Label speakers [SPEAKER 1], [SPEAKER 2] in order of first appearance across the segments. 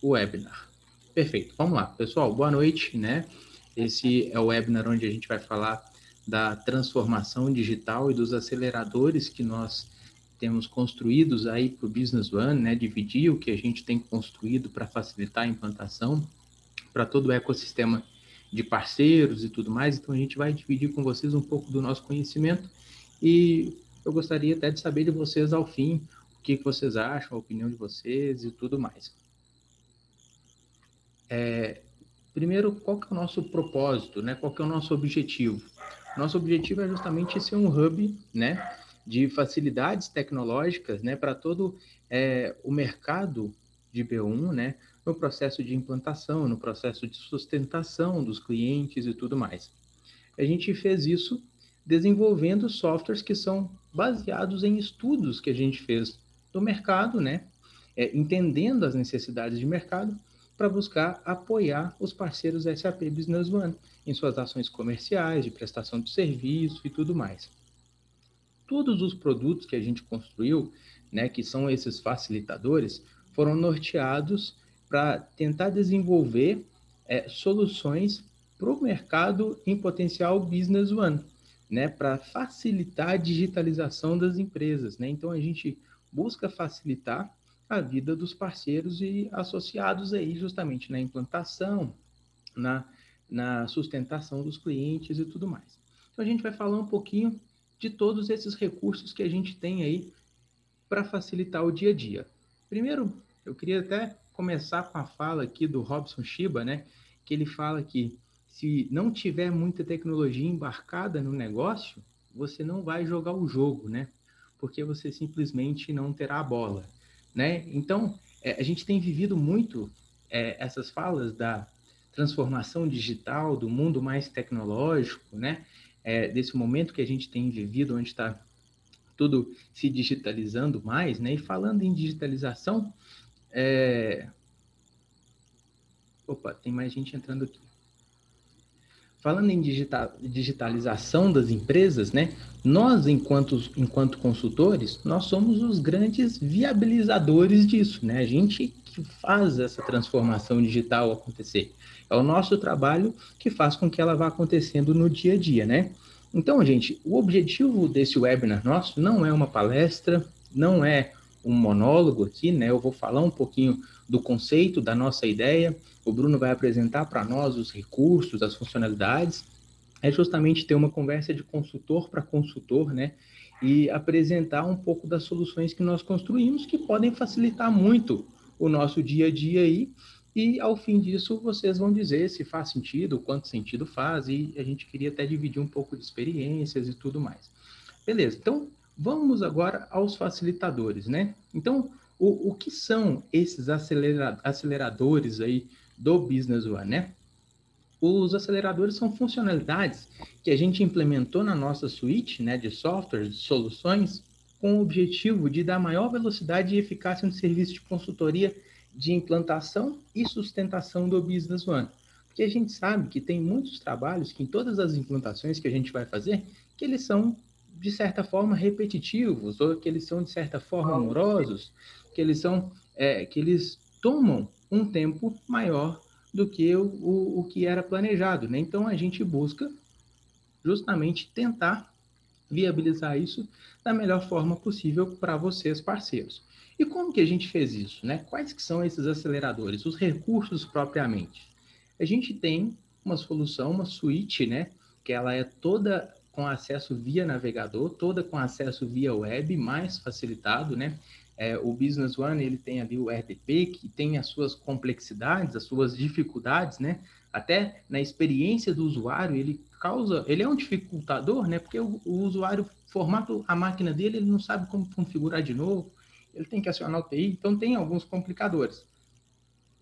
[SPEAKER 1] webinar. Perfeito, vamos lá. Pessoal, boa noite, né? Esse é o webinar onde a gente vai falar da transformação digital e dos aceleradores que nós temos construídos aí para o Business One, né? Dividir o que a gente tem construído para facilitar a implantação para todo o ecossistema de parceiros e tudo mais. Então, a gente vai dividir com vocês um pouco do nosso conhecimento e eu gostaria até de saber de vocês ao fim o que vocês acham, a opinião de vocês e tudo mais. Primeiro, qual que é o nosso propósito, né? Qual que é o nosso objetivo? Nosso objetivo é justamente ser um hub, né, de facilidades tecnológicas, né, para todo o mercado de B1, né, no processo de implantação, no processo de sustentação dos clientes e tudo mais. A gente fez isso desenvolvendo softwares que são baseados em estudos que a gente fez do mercado, né, entendendo as necessidades de mercado para buscar apoiar os parceiros SAP Business One em suas ações comerciais, de prestação de serviço e tudo mais. Todos os produtos que a gente construiu, né, que são esses facilitadores, foram norteados para tentar desenvolver soluções para o mercado em potencial Business One, né, para facilitar a digitalização das empresas, né? Então a gente busca facilitar a vida dos parceiros e associados aí justamente na implantação, na, na sustentação dos clientes e tudo mais. Então a gente vai falar um pouquinho de todos esses recursos que a gente tem aí para facilitar o dia a dia. Primeiro, eu queria até começar com a fala aqui do Robson Shiba, né? Que ele fala que se não tiver muita tecnologia embarcada no negócio, você não vai jogar o jogo, né? Porque você simplesmente não terá a bola, né? Então, a gente tem vivido muito essas falas da transformação digital, do mundo mais tecnológico, né? Desse momento que a gente tem vivido, onde está tudo se digitalizando mais, né? E falando em digitalização, opa, tem mais gente entrando aqui. Falando em digitalização das empresas, né? Nós, enquanto consultores, nós somos os grandes viabilizadores disso, né? A gente que faz essa transformação digital acontecer. É o nosso trabalho que faz com que ela vá acontecendo no dia a dia, né? Então, gente, o objetivo desse webinar nosso não é uma palestra, não é um monólogo aqui, né? Eu vou falar um pouquinho do conceito, da nossa ideia. O Bruno vai apresentar para nós os recursos, as funcionalidades. É justamente ter uma conversa de consultor para consultor, né? E apresentar um pouco das soluções que nós construímos, que podem facilitar muito o nosso dia a dia aí. E ao fim disso, vocês vão dizer se faz sentido, quanto sentido faz, e a gente queria até dividir um pouco de experiências e tudo mais. Beleza, então vamos agora aos facilitadores, né? Então, o que são esses aceleradores aí do Business One, né? Os aceleradores são funcionalidades que a gente implementou na nossa suite, né, de softwares, de soluções, com o objetivo de dar maior velocidade e eficácia no serviço de consultoria de implantação e sustentação do Business One. Porque a gente sabe que tem muitos trabalhos que em todas as implantações que a gente vai fazer, que eles são de certa forma repetitivos, ou que eles são de certa forma morosos, que eles são que eles tomam um tempo maior do que o que era planejado, né? Então a gente busca justamente tentar viabilizar isso da melhor forma possível para vocês, parceiros. E como que a gente fez isso, né? Quais que são esses aceleradores? Os recursos propriamente. A gente tem uma solução, uma suíte, né? Que ela é toda com acesso via navegador, toda com acesso via web, mais facilitado, né? O Business One, ele tem ali o RDP, que tem as suas complexidades, as suas dificuldades, né? Até na experiência do usuário, ele é um dificultador, né? Porque o usuário formata a máquina dele, ele não sabe como configurar de novo, ele tem que acionar o TI, então tem alguns complicadores.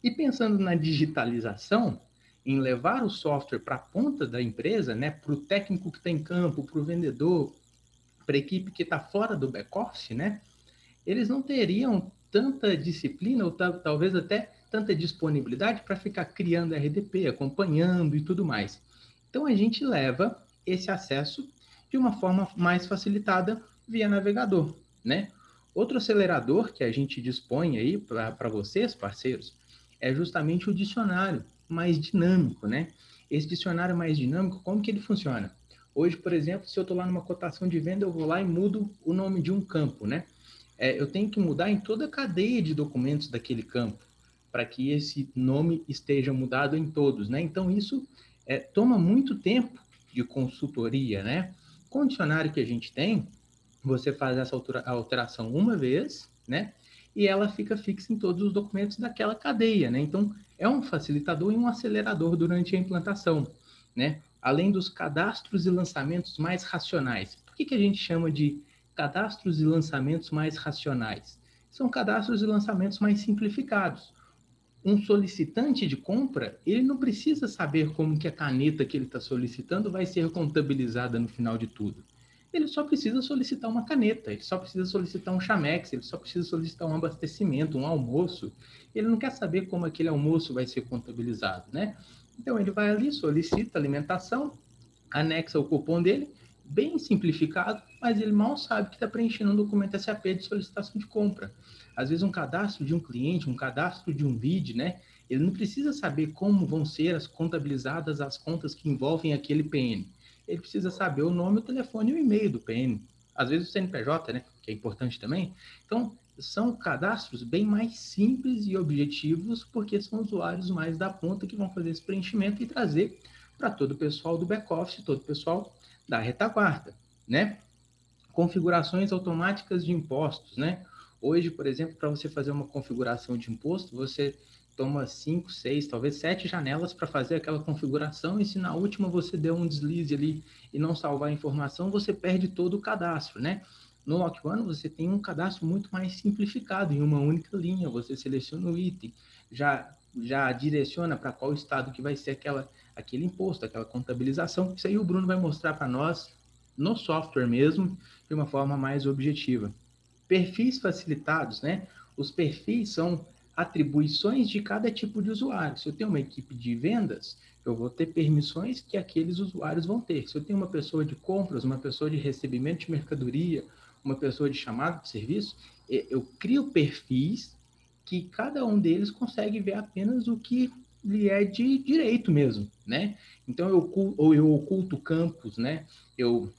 [SPEAKER 1] E pensando na digitalização, em levar o software para a ponta da empresa, né? Para o técnico que está em campo, para o vendedor, para a equipe que está fora do back-office, né? Eles não teriam tanta disciplina, ou talvez até tanta disponibilidade para ficar criando RDP, acompanhando e tudo mais. Então a gente leva esse acesso de uma forma mais facilitada via navegador, né? Outro acelerador que a gente dispõe aí para vocês, parceiros, é justamente o dicionário mais dinâmico, né? Esse dicionário mais dinâmico, como que ele funciona? Hoje, por exemplo, se eu estou lá numa cotação de venda, eu vou lá e mudo o nome de um campo, né? Eu tenho que mudar em toda a cadeia de documentos daquele campo, para que esse nome esteja mudado em todos, né? Então, isso toma muito tempo de consultoria, né? Com o dicionário que a gente tem, você faz essa alteração uma vez, né? E ela fica fixa em todos os documentos daquela cadeia, né? Então, é um facilitador e um acelerador durante a implantação, né? Além dos cadastros e lançamentos mais racionais. Por que a gente chama de cadastros e lançamentos mais racionais? São cadastros e lançamentos mais simplificados. Um solicitante de compra, ele não precisa saber como que a caneta que ele está solicitando vai ser contabilizada no final de tudo. Ele só precisa solicitar uma caneta, ele só precisa solicitar um chamex, ele só precisa solicitar um abastecimento, um almoço. Ele não quer saber como aquele almoço vai ser contabilizado, né? Então ele vai ali, solicita alimentação, anexa o cupom dele, bem simplificado, mas ele mal sabe que está preenchendo um documento SAP de solicitação de compra. Às vezes um cadastro de um cliente, um cadastro de um VID, né? Ele não precisa saber como vão ser as contabilizadas as contas que envolvem aquele PN. Ele precisa saber o nome, o telefone e o e-mail do PN. Às vezes o CNPJ, né? Que é importante também. Então, são cadastros bem mais simples e objetivos, porque são usuários mais da ponta que vão fazer esse preenchimento e trazer para todo o pessoal do back-office, todo o pessoal da retaguarda, né? Configurações automáticas de impostos, né? Hoje, por exemplo, para você fazer uma configuração de imposto, você toma 5, 6, talvez 7 janelas para fazer aquela configuração, e se na última você der um deslize ali e não salvar a informação, você perde todo o cadastro, né? No Lock One, você tem um cadastro muito mais simplificado, em uma única linha, você seleciona o item, já direciona para qual estado que vai ser aquele imposto, aquela contabilização. Isso aí o Bruno vai mostrar para nós no software mesmo, de uma forma mais objetiva. Perfis facilitados, né? Os perfis são atribuições de cada tipo de usuário. Se eu tenho uma equipe de vendas, eu vou ter permissões que aqueles usuários vão ter. Se eu tenho uma pessoa de compras, uma pessoa de recebimento de mercadoria, uma pessoa de chamada de serviço, eu crio perfis que cada um deles consegue ver apenas o que lhe é de direito mesmo, né? Então eu oculto campos, né? Eu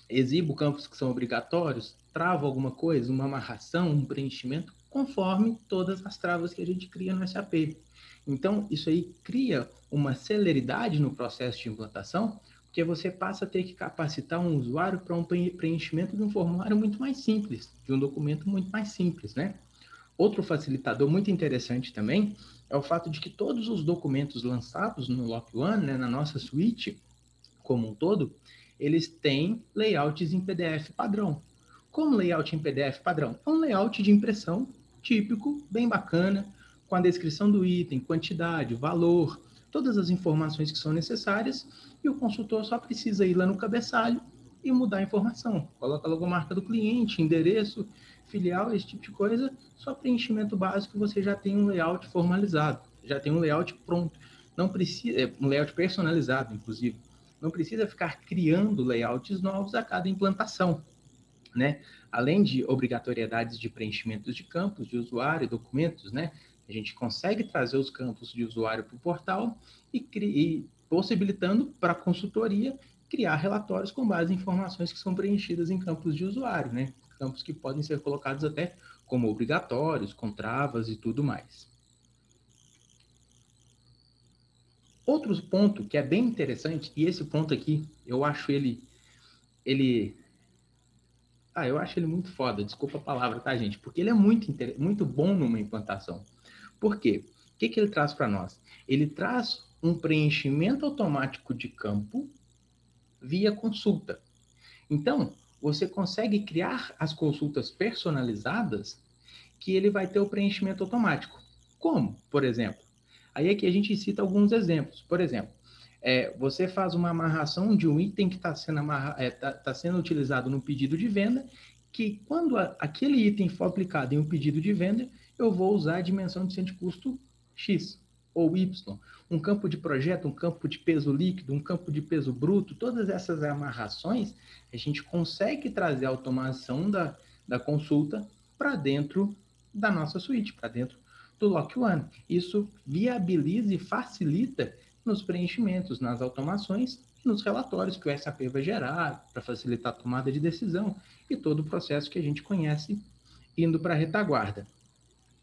[SPEAKER 1] exibo campos que são obrigatórios, travo alguma coisa, uma amarração, um preenchimento, conforme todas as travas que a gente cria no SAP. Então, isso aí cria uma celeridade no processo de implantação, porque você passa a ter que capacitar um usuário para um preenchimento de um formulário muito mais simples, de um documento muito mais simples, né? Outro facilitador muito interessante também é o fato de que todos os documentos lançados no Lock One, né, na nossa suíte, como um todo, eles têm layouts em PDF padrão. Como layout em PDF padrão? É um layout de impressão típico, bem bacana, com a descrição do item, quantidade, valor, todas as informações que são necessárias, e o consultor só precisa ir lá no cabeçalho e mudar a informação. Coloca a logomarca do cliente, endereço, filial, esse tipo de coisa, só preenchimento básico, você já tem um layout formalizado, já tem um layout pronto. Não precisa, um layout personalizado, inclusive. Não precisa ficar criando layouts novos a cada implantação, né? Além de obrigatoriedades de preenchimentos de campos de usuário, documentos, né? A gente consegue trazer os campos de usuário para o portal e possibilitando para a consultoria criar relatórios com base em informações que são preenchidas em campos de usuário, né? Campos que podem ser colocados até como obrigatórios, com travas e tudo mais. Outro ponto que é bem interessante, e esse ponto aqui, eu acho ele eu acho ele muito foda, desculpa a palavra, tá, gente? Porque ele é muito bom numa implantação. Por quê? O que ele traz para nós? Ele traz um preenchimento automático de campo via consulta. Então, você consegue criar as consultas personalizadas que ele vai ter o preenchimento automático. Como, por exemplo? Aí aqui a gente cita alguns exemplos. Por exemplo, você faz uma amarração de um item que está sendo utilizado no pedido de venda, que quando aquele item for aplicado em um pedido de venda, eu vou usar a dimensão de centro de custo X ou Y. Um campo de projeto, um campo de peso líquido, um campo de peso bruto, todas essas amarrações, a gente consegue trazer a automação da consulta para dentro da nossa suíte, para dentro do Lock One. Isso viabiliza e facilita nos preenchimentos, nas automações e nos relatórios que o SAP vai gerar para facilitar a tomada de decisão e todo o processo que a gente conhece indo para a retaguarda.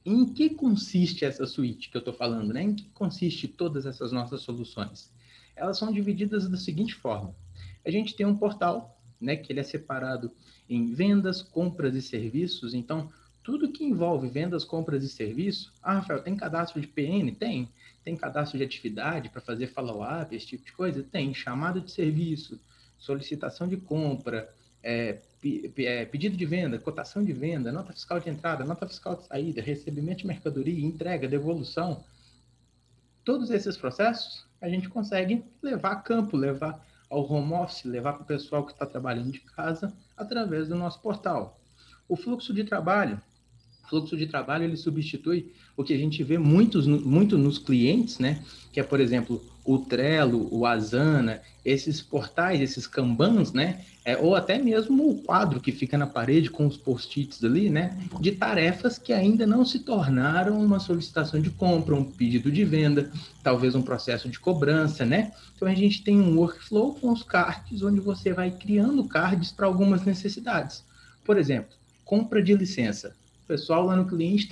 [SPEAKER 1] Em que consiste essa suíte que eu estou falando, né? Em que consiste todas essas nossas soluções? Elas são divididas da seguinte forma. A gente tem um portal, né, que ele é separado em vendas, compras e serviços. Então, tudo que envolve vendas, compras e serviços. Ah, Rafael, tem cadastro de PN? Tem. Tem cadastro de atividade para fazer follow-up, esse tipo de coisa? Tem. Chamado de serviço, solicitação de compra, pedido de venda, cotação de venda, nota fiscal de entrada, nota fiscal de saída, recebimento de mercadoria, entrega, devolução. Todos esses processos a gente consegue levar a campo, levar ao home office, levar para o pessoal que está trabalhando de casa através do nosso portal. O fluxo de trabalho ele substitui o que a gente vê muito nos clientes, né? Que é, por exemplo, o Trello, o Asana, esses portais, esses Kanbans, né? Ou até mesmo o quadro que fica na parede com os post-its ali, né? De tarefas que ainda não se tornaram uma solicitação de compra, um pedido de venda, talvez um processo de cobrança, né? Então a gente tem um workflow com os cards, onde você vai criando cards para algumas necessidades. Por exemplo, compra de licença. O pessoal lá no cliente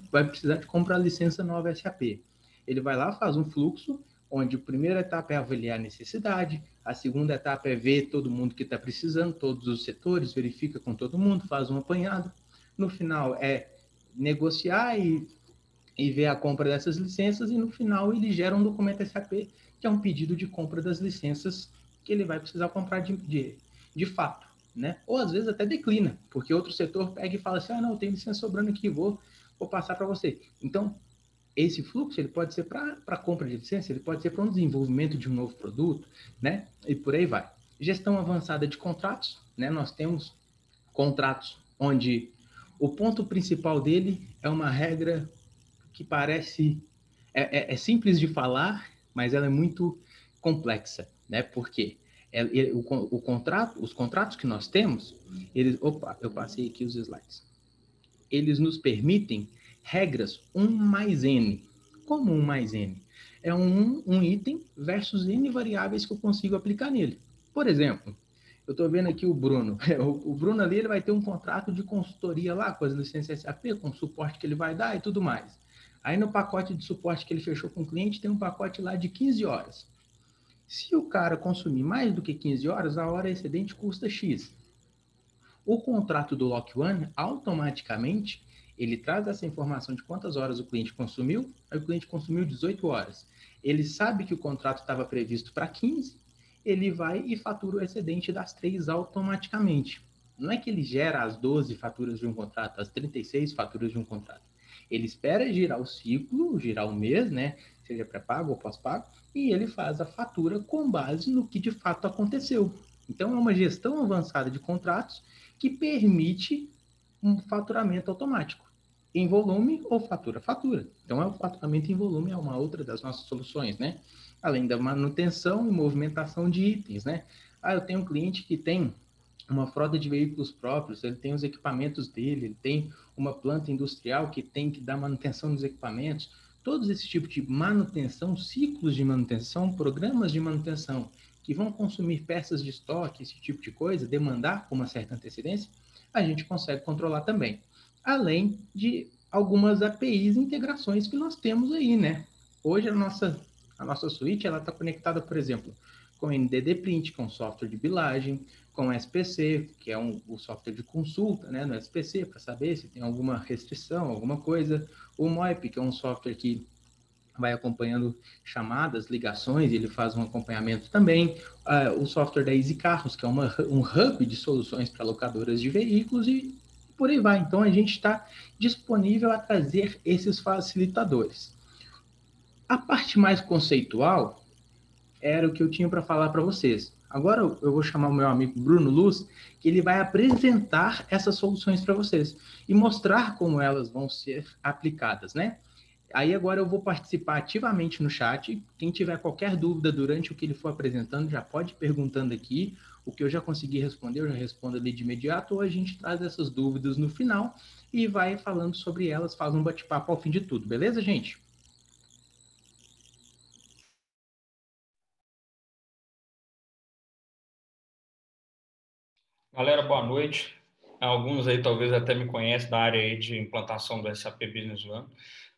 [SPEAKER 1] vai precisar de comprar a licença nova SAP. Ele vai lá, faz um fluxo, onde a primeira etapa é avaliar a necessidade, a segunda etapa é ver todo mundo que está precisando, todos os setores, verifica com todo mundo, faz um apanhado. No final é negociar e ver a compra dessas licenças, e no final ele gera um documento SAP, que é um pedido de compra das licenças que ele vai precisar comprar de fato. Né? Ou às vezes até declina, porque outro setor pega e fala assim, não, tem licença sobrando aqui, vou passar para você. Então, esse fluxo ele pode ser para compra de licença, ele pode ser para um desenvolvimento de um novo produto, né? E por aí vai. Gestão avançada de contratos, né? Nós temos contratos onde o ponto principal dele é uma regra que parece é simples de falar, mas ela é muito complexa, né? Porque os contratos que nós temos, eu passei aqui os slides. Eles nos permitem regras 1 mais N. Como 1 mais N? É um item versus N variáveis que eu consigo aplicar nele. Por exemplo, eu estou vendo aqui o Bruno. O Bruno ali ele vai ter um contrato de consultoria lá, com as licenças SAP, com o suporte que ele vai dar e tudo mais. Aí no pacote de suporte que ele fechou com o cliente, tem um pacote lá de 15 horas. Se o cara consumir mais do que 15 horas, a hora excedente custa X. O contrato do Lock One, automaticamente, ele traz essa informação de quantas horas o cliente consumiu, aí o cliente consumiu 18 horas. Ele sabe que o contrato estava previsto para 15, ele vai e fatura o excedente das 3 automaticamente. Não é que ele gera as 12 faturas de um contrato, as 36 faturas de um contrato. Ele espera girar o ciclo, girar o mês, né? Seja pré-pago ou pós-pago, e ele faz a fatura com base no que de fato aconteceu. Então, é uma gestão avançada de contratos que permite um faturamento automático em volume ou fatura. Então, o faturamento em volume é uma outra das nossas soluções, né? Além da manutenção e movimentação de itens, né? Eu tenho um cliente que tem uma frota de veículos próprios, ele tem os equipamentos dele, ele tem uma planta industrial que tem que dar manutenção dos equipamentos. Todos esses tipos de manutenção, ciclos de manutenção, programas de manutenção, que vão consumir peças de estoque, esse tipo de coisa, demandar com uma certa antecedência, a gente consegue controlar também. Além de algumas APIs e integrações que nós temos aí, né? Hoje a nossa suíte está conectada, por exemplo, com NDD Print, que é um software de bilagem, com o SPC, que é o software de consulta, né, no SPC, para saber se tem alguma restrição, alguma coisa. O MOIP, que é um software que vai acompanhando chamadas, ligações, ele faz um acompanhamento também. O software da Easy Carros, que é um hub de soluções para locadoras de veículos e por aí vai. Então, a gente está disponível a trazer esses facilitadores. A parte mais conceitual era o que eu tinha para falar para vocês. Agora eu vou chamar o meu amigo Bruno Luz, que ele vai apresentar essas soluções para vocês e mostrar como elas vão ser aplicadas, né? Aí agora eu vou participar ativamente no chat. Quem tiver qualquer dúvida durante o que ele for apresentando, já pode ir perguntando aqui. O que eu já consegui responder, eu já respondo ali de imediato, ou a gente traz essas dúvidas no final e vai falando sobre elas, faz um bate-papo ao fim de tudo, beleza, gente?
[SPEAKER 2] Galera, boa noite. Alguns aí talvez até me conhecem da área aí de implantação do SAP Business One.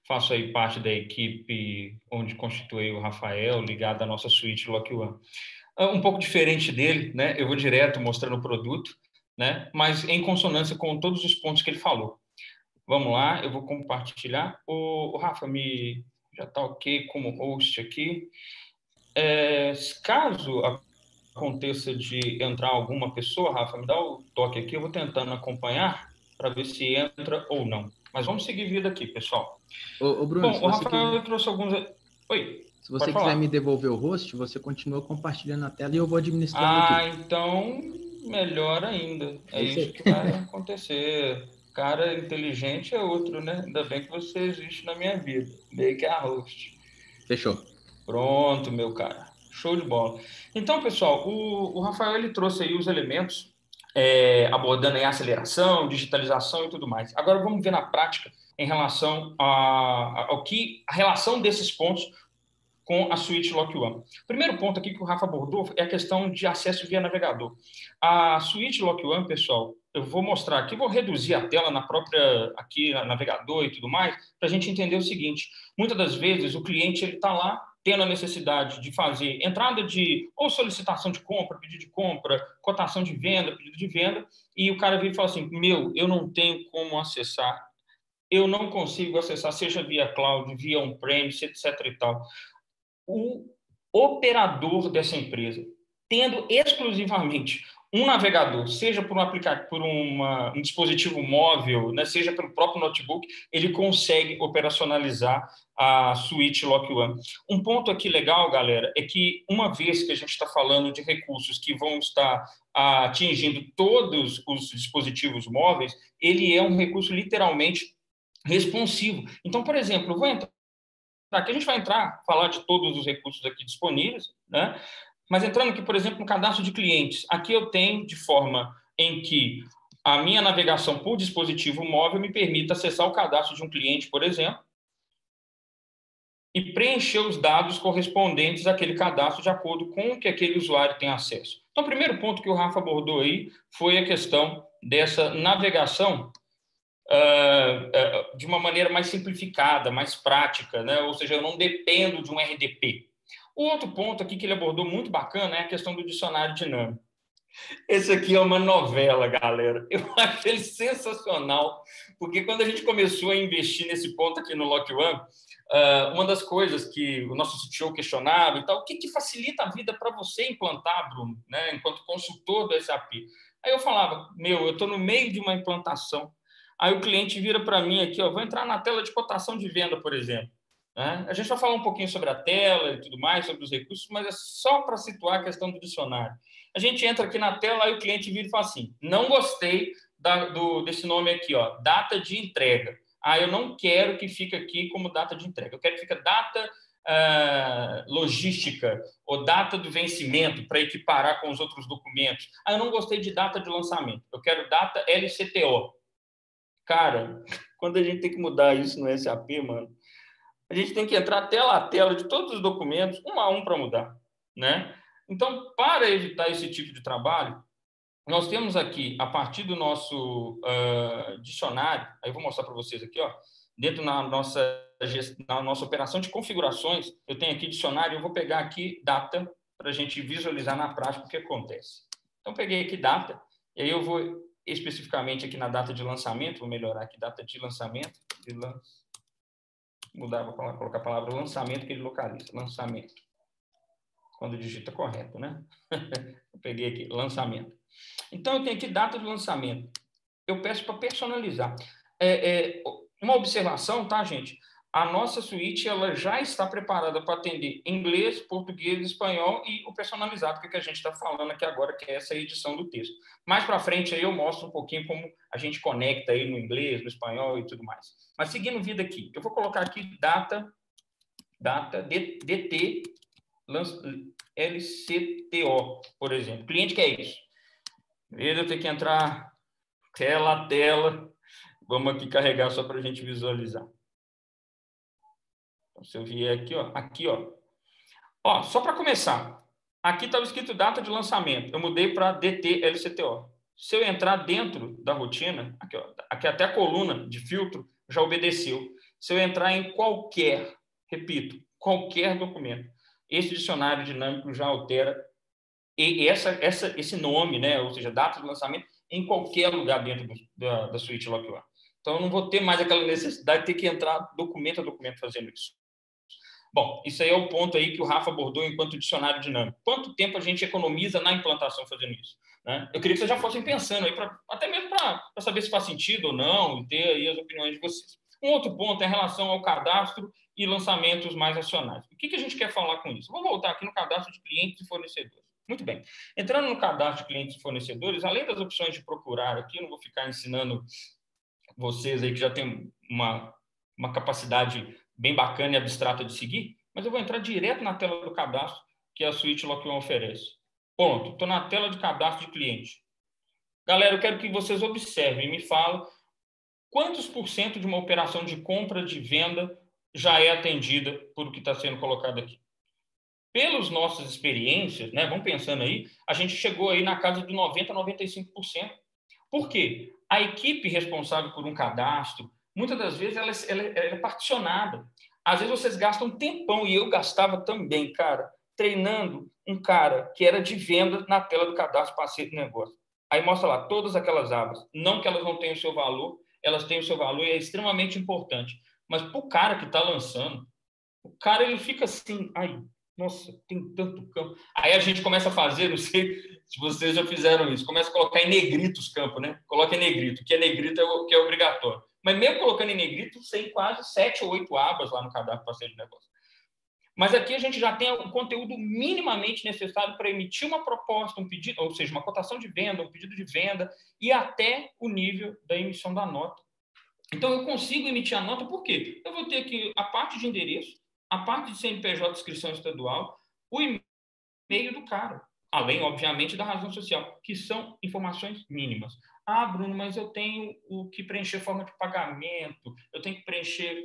[SPEAKER 2] Faço aí parte da equipe onde constitui o Rafael, ligado à nossa suíte Lock One. Um pouco diferente dele, né? Eu vou direto mostrando o produto, né? Mas em consonância com todos os pontos que ele falou. Vamos lá, eu vou compartilhar. O Rafa já está ok como host aqui. Caso aconteça de entrar alguma pessoa, Rafa, me dá o toque aqui, eu vou tentando acompanhar para ver se entra ou não. Mas vamos seguir vida aqui, pessoal.
[SPEAKER 1] Ô Bruno,
[SPEAKER 2] Bom, o Rafael trouxe alguns... Oi,
[SPEAKER 1] se você
[SPEAKER 2] pode
[SPEAKER 1] quiser me
[SPEAKER 2] falar.
[SPEAKER 1] devolver o host, você continua compartilhando a tela e eu vou administrando aqui.
[SPEAKER 2] Então, melhor ainda.
[SPEAKER 1] É
[SPEAKER 2] É
[SPEAKER 1] isso
[SPEAKER 2] isso
[SPEAKER 1] aí.
[SPEAKER 2] que vai acontecer. Cara inteligente é outro, né? Ainda bem que você existe na minha vida. Meio que a host.
[SPEAKER 1] Fechou.
[SPEAKER 2] Pronto, meu cara. Show de bola. Então, pessoal, o Rafael ele trouxe aí os elementos, abordando aí a aceleração, digitalização e tudo mais. Agora vamos ver na prática em relação ao que a relação desses pontos com a suíte Lock One. O primeiro ponto aqui que o Rafa abordou é a questão de acesso via navegador. A suíte Lock One, pessoal, eu vou mostrar aqui, vou reduzir a tela na própria aqui na navegador e tudo mais, para a gente entender o seguinte: muitas das vezes o cliente ele está lá tendo a necessidade de fazer entrada de ou solicitação de compra, pedido de compra, cotação de venda, pedido de venda, e o cara vem e fala assim: meu, eu não tenho como acessar, eu não consigo acessar, seja via cloud, via on-premise, etc. e tal. O operador dessa empresa, tendo exclusivamente um navegador, seja por um aplicativo, por um dispositivo móvel, né, seja pelo próprio notebook, ele consegue operacionalizar a suíte Lock One. Um ponto aqui legal, galera, é que uma vez que a gente está falando de recursos que vão estar atingindo todos os dispositivos móveis, ele é um recurso literalmente responsivo. Então, por exemplo, eu vou entrar aqui, a gente vai entrar, falar de todos os recursos aqui disponíveis, né? Mas entrando aqui, por exemplo, no cadastro de clientes, aqui eu tenho de forma em que a minha navegação por dispositivo móvel me permita acessar o cadastro de um cliente, por exemplo, e preencher os dados correspondentes àquele cadastro de acordo com o que aquele usuário tem acesso. Então, o primeiro ponto que o Rafa abordou aí foi a questão dessa navegação de uma maneira mais simplificada, mais prática, né? Ou seja, eu não dependo de um RDP. O outro ponto aqui que ele abordou muito bacana é a questão do dicionário dinâmico. Esse aqui é uma novela, galera. Eu acho ele sensacional, porque quando a gente começou a investir nesse ponto aqui no Lock One, uma das coisas que o nosso CTO questionava e tal, o que facilita a vida para você implantar, Bruno, né, enquanto consultor do SAP? Aí eu falava, eu estou no meio de uma implantação. Aí o cliente vira para mim aqui, vou entrar na tela de cotação de venda, por exemplo. Né? A gente vai falar um pouquinho sobre a tela e tudo mais, sobre os recursos, mas é só para situar a questão do dicionário. A gente entra aqui na tela, aí o cliente vira e fala assim, não gostei desse nome aqui, data de entrega. Eu não quero que fique aqui como data de entrega, eu quero que fique data logística ou data do vencimento para equiparar com os outros documentos. Eu não gostei de data de lançamento, eu quero data LCTO. Cara, quando a gente tem que mudar isso no SAP, mano, a gente tem que entrar tela a tela de todos os documentos, um a um para mudar, né? Então, para evitar esse tipo de trabalho, nós temos aqui, a partir do nosso dicionário, aí eu vou mostrar para vocês aqui, dentro na nossa operação de configurações, eu tenho aqui dicionário, eu vou pegar aqui data para a gente visualizar na prática o que acontece. Então, peguei aqui data, e aí eu vou especificamente aqui na data de lançamento, vou melhorar aqui, data de lançamento, mudar, vou colocar a palavra lançamento, que ele localiza, lançamento. Quando digita correto, né? Eu peguei aqui, lançamento. Então, eu tenho aqui data de lançamento. Eu peço para personalizar. Uma observação, tá, gente? A nossa suíte ela já está preparada para atender inglês, português, espanhol e o personalizado, que a gente está falando aqui agora, que é essa edição do texto. Mais para frente, aí eu mostro um pouquinho como a gente conecta aí no inglês, no espanhol e tudo mais. Mas seguindo vida aqui, eu vou colocar aqui data DT LCTO, por exemplo. O cliente quer isso. Eu tenho que entrar tela a tela. Vamos aqui carregar só para a gente visualizar. Então, se eu vier aqui, ó, só para começar, aqui estava escrito data de lançamento. Eu mudei para DT LCTO. Se eu entrar dentro da rotina, aqui até a coluna de filtro já obedeceu. Se eu entrar em qualquer, repito, qualquer documento, esse dicionário dinâmico já altera esse nome, né? Ou seja, data de lançamento, em qualquer lugar dentro da suíte Lock-on. Então, eu não vou ter mais aquela necessidade de ter que entrar documento a documento fazendo isso. Bom, isso aí é o ponto aí que o Rafa abordou enquanto dicionário dinâmico. Quanto tempo a gente economiza na implantação fazendo isso? Né? Eu queria que vocês já fossem pensando aí, até mesmo para saber se faz sentido ou não, e ter aí as opiniões de vocês. Um outro ponto é em relação ao cadastro e lançamentos mais racionais. O que a gente quer falar com isso? Vou voltar aqui no cadastro de clientes e fornecedores. Muito bem. Entrando no cadastro de clientes e fornecedores, além das opções de procurar aqui, eu não vou ficar ensinando vocês aí que já tem uma capacidade bem bacana e abstrata de seguir, mas eu vou entrar direto na tela do cadastro que a suíte Lock-on oferece. Pronto, estou na tela de cadastro de cliente. Galera, eu quero que vocês observem e me falem quantos por cento de uma operação de compra, de venda, já é atendida por o que está sendo colocado aqui. Pelas nossas experiências, né, vamos pensando aí, a gente chegou aí na casa de 90% a 95%. Por quê? A equipe responsável por um cadastro, muitas das vezes, ela é particionada. Às vezes vocês gastam um tempão, e eu gastava também, cara, treinando um cara que era de venda na tela do cadastro parceiro de negócio. Aí mostra lá todas aquelas abas. Não que elas não tenham o seu valor, elas têm o seu valor e é extremamente importante. Mas para o cara que está lançando, o cara ele fica assim, ai, nossa, tem tanto campo. Aí a gente começa a fazer, não sei se vocês já fizeram isso, começa a colocar em negrito os campos, né? Coloca em negrito, que é negrito que é obrigatório. Mas mesmo colocando em negrito, tem quase 7 ou 8 abas lá no cadastro parceiro de negócio. Mas aqui a gente já tem o conteúdo minimamente necessário para emitir uma proposta, um pedido, ou seja, uma cotação de venda, um pedido de venda e até o nível da emissão da nota. Então, eu consigo emitir a nota, por quê? Eu vou ter aqui a parte de endereço, a parte de CNPJ, inscrição estadual, o e-mail do cara, além, obviamente, da razão social, que são informações mínimas. Ah, Bruno, mas eu tenho o que preencher forma de pagamento, eu tenho que preencher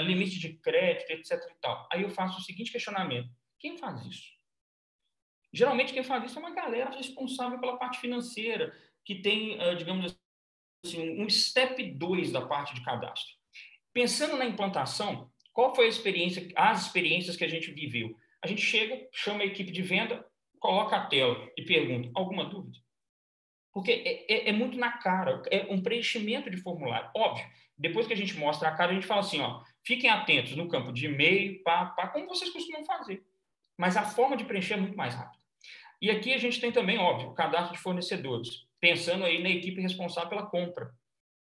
[SPEAKER 2] limite de crédito, etc. e tal. Aí eu faço o seguinte questionamento: quem faz isso? Geralmente, quem faz isso é uma galera responsável pela parte financeira, que tem, digamos assim, um step 2 da parte de cadastro. Pensando na implantação, qual foi as experiências que a gente viveu? A gente chega, chama a equipe de venda, coloca a tela e pergunta: alguma dúvida? Porque é muito na cara, é um preenchimento de formulário. Óbvio, depois que a gente mostra a cara, a gente fala assim, ó, fiquem atentos no campo de e-mail, como vocês costumam fazer. Mas a forma de preencher é muito mais rápida. E aqui a gente tem também, óbvio, o cadastro de fornecedores, pensando aí na equipe responsável pela compra.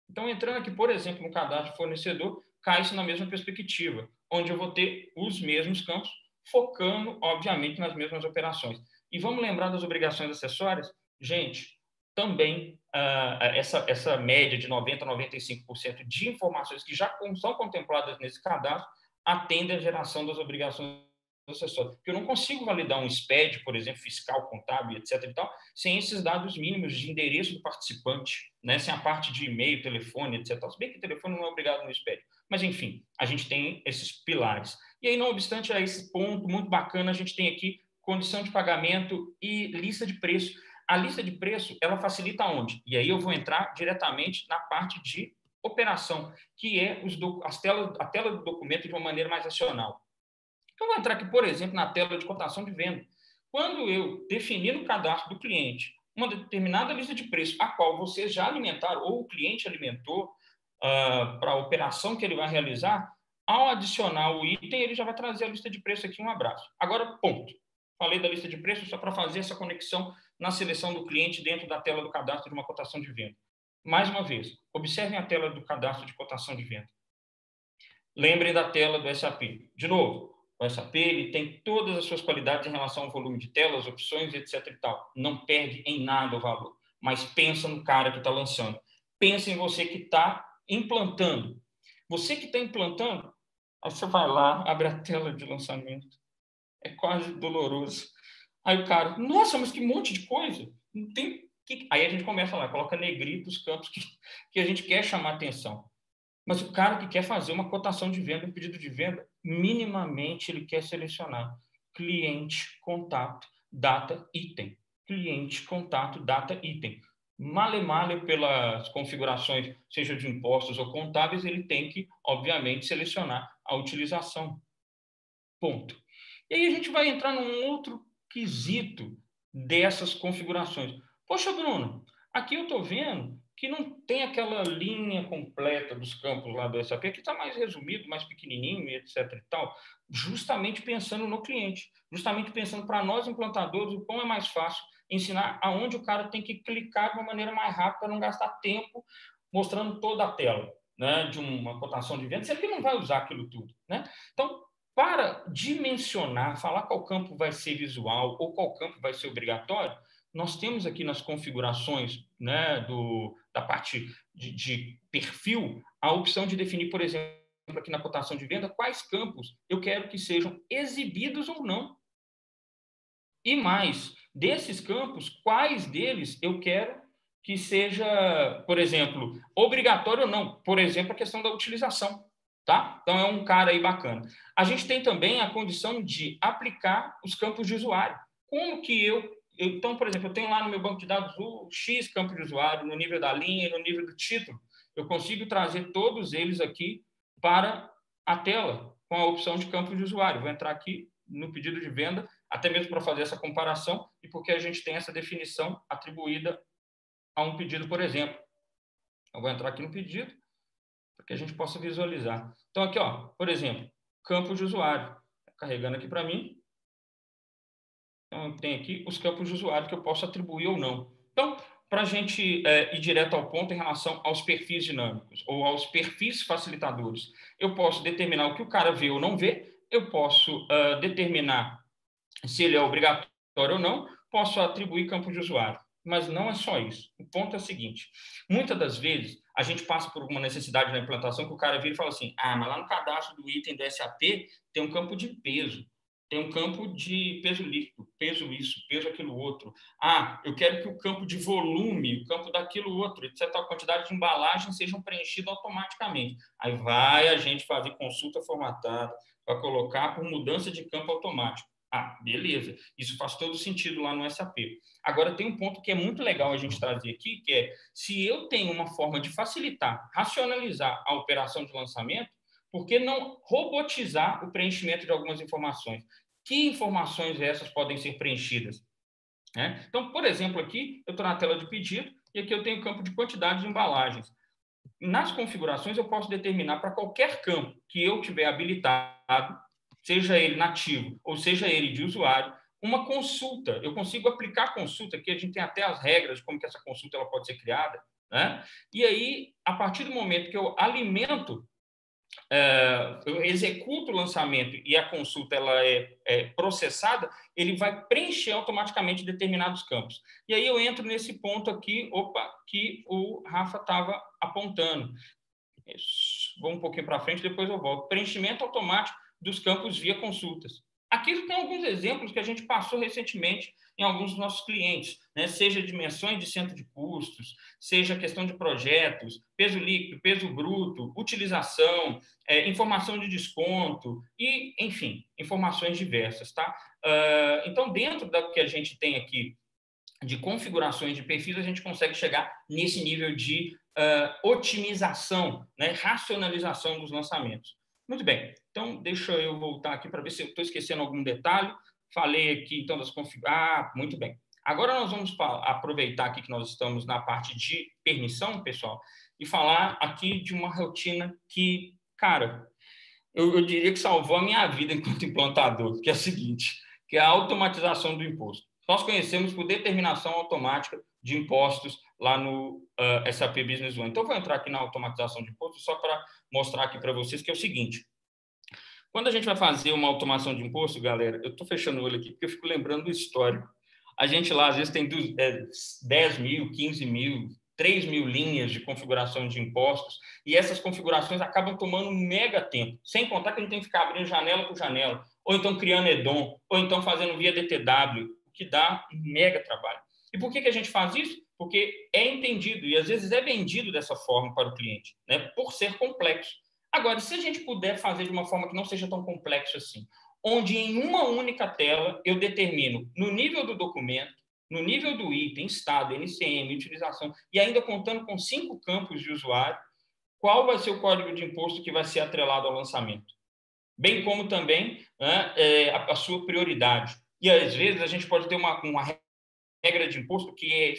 [SPEAKER 2] Então, entrando aqui, por exemplo, no cadastro de fornecedor, cai-se na mesma perspectiva, onde eu vou ter os mesmos campos, focando, obviamente, nas mesmas operações. E vamos lembrar das obrigações acessórias? Gente, também essa média de 90% a 95% de informações que já são contempladas nesse cadastro atende à geração das obrigações acessórias. Porque eu não consigo validar um SPED, por exemplo, fiscal, contábil, etc. e tal, sem esses dados mínimos de endereço do participante, né? Sem a parte de e-mail, telefone, etc. Se bem que o telefone não é obrigado no SPED. Mas, enfim, a gente tem esses pilares. E aí, não obstante a esse ponto muito bacana, a gente tem aqui condição de pagamento e lista de preço. A lista de preço, ela facilita onde? E aí eu vou entrar diretamente na parte de operação, que é a tela do documento de uma maneira mais racional. Então, eu vou entrar aqui, por exemplo, na tela de cotação de venda. Quando eu definir no cadastro do cliente uma determinada lista de preço, a qual vocês já alimentaram, ou o cliente alimentou para a operação que ele vai realizar, ao adicionar o item, ele já vai trazer a lista de preço aqui, um abraço. Agora, ponto. Falei da lista de preço só para fazer essa conexão na seleção do cliente dentro da tela do cadastro de uma cotação de venda. Mais uma vez, observem a tela do cadastro de cotação de venda. Lembrem da tela do SAP. De novo, o SAP ele tem todas as suas qualidades em relação ao volume de telas, opções, etc. e tal. Não perde em nada o valor. Mas pensa no cara que está lançando. Pensa em você que está implantando. Você que está implantando, aí você vai lá, abre a tela de lançamento. É quase doloroso. Aí o cara, nossa, mas que monte de coisa. Não tem... Aí a gente começa lá, coloca negrito os campos que a gente quer chamar atenção. Mas o cara que quer fazer uma cotação de venda, um pedido de venda, minimamente ele quer selecionar cliente, contato, data, item. Cliente, contato, data, item. Male pelas configurações, seja de impostos ou contábeis, ele tem que, obviamente, selecionar a utilização. Ponto. E aí a gente vai entrar num outro quesito dessas configurações. Poxa, Bruno, aqui eu estou vendo que não tem aquela linha completa dos campos lá do SAP, que está mais resumido, mais pequenininho, etc. e tal, justamente pensando no cliente, justamente pensando para nós implantadores o quão é mais fácil ensinar aonde o cara tem que clicar de uma maneira mais rápida para não gastar tempo mostrando toda a tela, né, de uma cotação de venda, sempre que não vai usar aquilo tudo, né? Então, para dimensionar, falar qual campo vai ser visual ou qual campo vai ser obrigatório, nós temos aqui nas configurações, né, da parte de perfil a opção de definir, por exemplo, aqui na cotação de venda, quais campos eu quero que sejam exibidos ou não. E mais, desses campos, quais deles eu quero que seja, por exemplo, obrigatório ou não. Por exemplo, a questão da utilização. Tá? Então, é um cara aí bacana. A gente tem também a condição de aplicar os campos de usuário. Como que então, por exemplo, eu tenho lá no meu banco de dados o X campo de usuário, no nível da linha e no nível do título. Eu consigo trazer todos eles aqui para a tela com a opção de campo de usuário. Vou entrar aqui no pedido de venda, até mesmo para fazer essa comparação e porque a gente tem essa definição atribuída a um pedido, por exemplo. Eu vou entrar aqui no pedido para que a gente possa visualizar. Então, aqui, ó, por exemplo, campo de usuário. Carregando aqui para mim. Então, tem aqui os campos de usuário que eu posso atribuir ou não. Então, para a gente ir direto ao ponto em relação aos perfis dinâmicos ou aos perfis facilitadores, eu posso determinar o que o cara vê ou não vê, eu posso determinar se ele é obrigatório ou não, posso atribuir campo de usuário. Mas não é só isso. O ponto é o seguinte: muitas das vezes a gente passa por uma necessidade na implantação que o cara vira e fala assim: ah, mas lá no cadastro do item do SAP tem um campo de peso, tem um campo de peso líquido, peso isso, peso aquilo outro. Ah, eu quero que o campo de volume, o campo daquilo outro, etc., a quantidade de embalagem sejam preenchidos automaticamente. Aí vai a gente fazer consulta formatada para colocar por mudança de campo automático. Ah, beleza. Isso faz todo sentido lá no SAP. Agora, tem um ponto que é muito legal a gente trazer aqui, que é, se eu tenho uma forma de facilitar, racionalizar a operação de lançamento, por que não robotizar o preenchimento de algumas informações? Que informações essas podem ser preenchidas? Então, por exemplo, aqui, eu estou na tela de pedido e aqui eu tenho o campo de quantidade de embalagens. Nas configurações, eu posso determinar para qualquer campo que eu tiver habilitado, seja ele nativo ou seja ele de usuário, uma consulta. Eu consigo aplicar consulta, aqui a gente tem até as regras de como que essa consulta ela pode ser criada, né? E aí, a partir do momento que eu alimento, eu executo o lançamento e a consulta ela é processada, ele vai preencher automaticamente determinados campos. E aí eu entro nesse ponto aqui, que o Rafa estava apontando. Vou um pouquinho para frente, depois eu volto. Preenchimento automático dos campos via consultas. Aqui tem alguns exemplos que a gente passou recentemente em alguns dos nossos clientes, né? Seja dimensões de centro de custos, seja questão de projetos, peso líquido, peso bruto, utilização, informação de desconto e, enfim, informações diversas, tá? Então, dentro do que a gente tem aqui de configurações de perfis, a gente consegue chegar nesse nível de otimização, né? Racionalização dos lançamentos. Muito bem, então deixa eu voltar aqui para ver se eu estou esquecendo algum detalhe. Falei aqui, então, das configurações. Ah, muito bem. Agora nós vamos aproveitar aqui que nós estamos na parte de permissão, pessoal, e falar aqui de uma rotina que, cara, eu diria que salvou a minha vida enquanto implantador, que é a seguinte, que é a automatização do imposto. Nós conhecemos por determinação automática de impostos lá no SAP Business One. Então, eu vou entrar aqui na automatização de impostos só para mostrar aqui para vocês que é o seguinte. Quando a gente vai fazer uma automação de imposto, galera, eu estou fechando o olho aqui porque eu fico lembrando do histórico. A gente lá, às vezes, tem 10 mil, 15 mil, 3 mil linhas de configuração de impostos, e essas configurações acabam tomando um mega tempo, sem contar que a gente tem que ficar abrindo janela por janela, ou então criando EDOM, ou então fazendo via DTW, o que dá um mega trabalho. E por que a gente faz isso? Porque é entendido e às vezes é vendido dessa forma para o cliente, né? Por ser complexo. Agora, se a gente puder fazer de uma forma que não seja tão complexo assim, onde em uma única tela eu determino no nível do documento, no nível do item, estado, NCM, utilização, e ainda contando com 5 campos de usuário, qual vai ser o código de imposto que vai ser atrelado ao lançamento, bem como também, né, a sua prioridade. E às vezes a gente pode ter uma regra de imposto que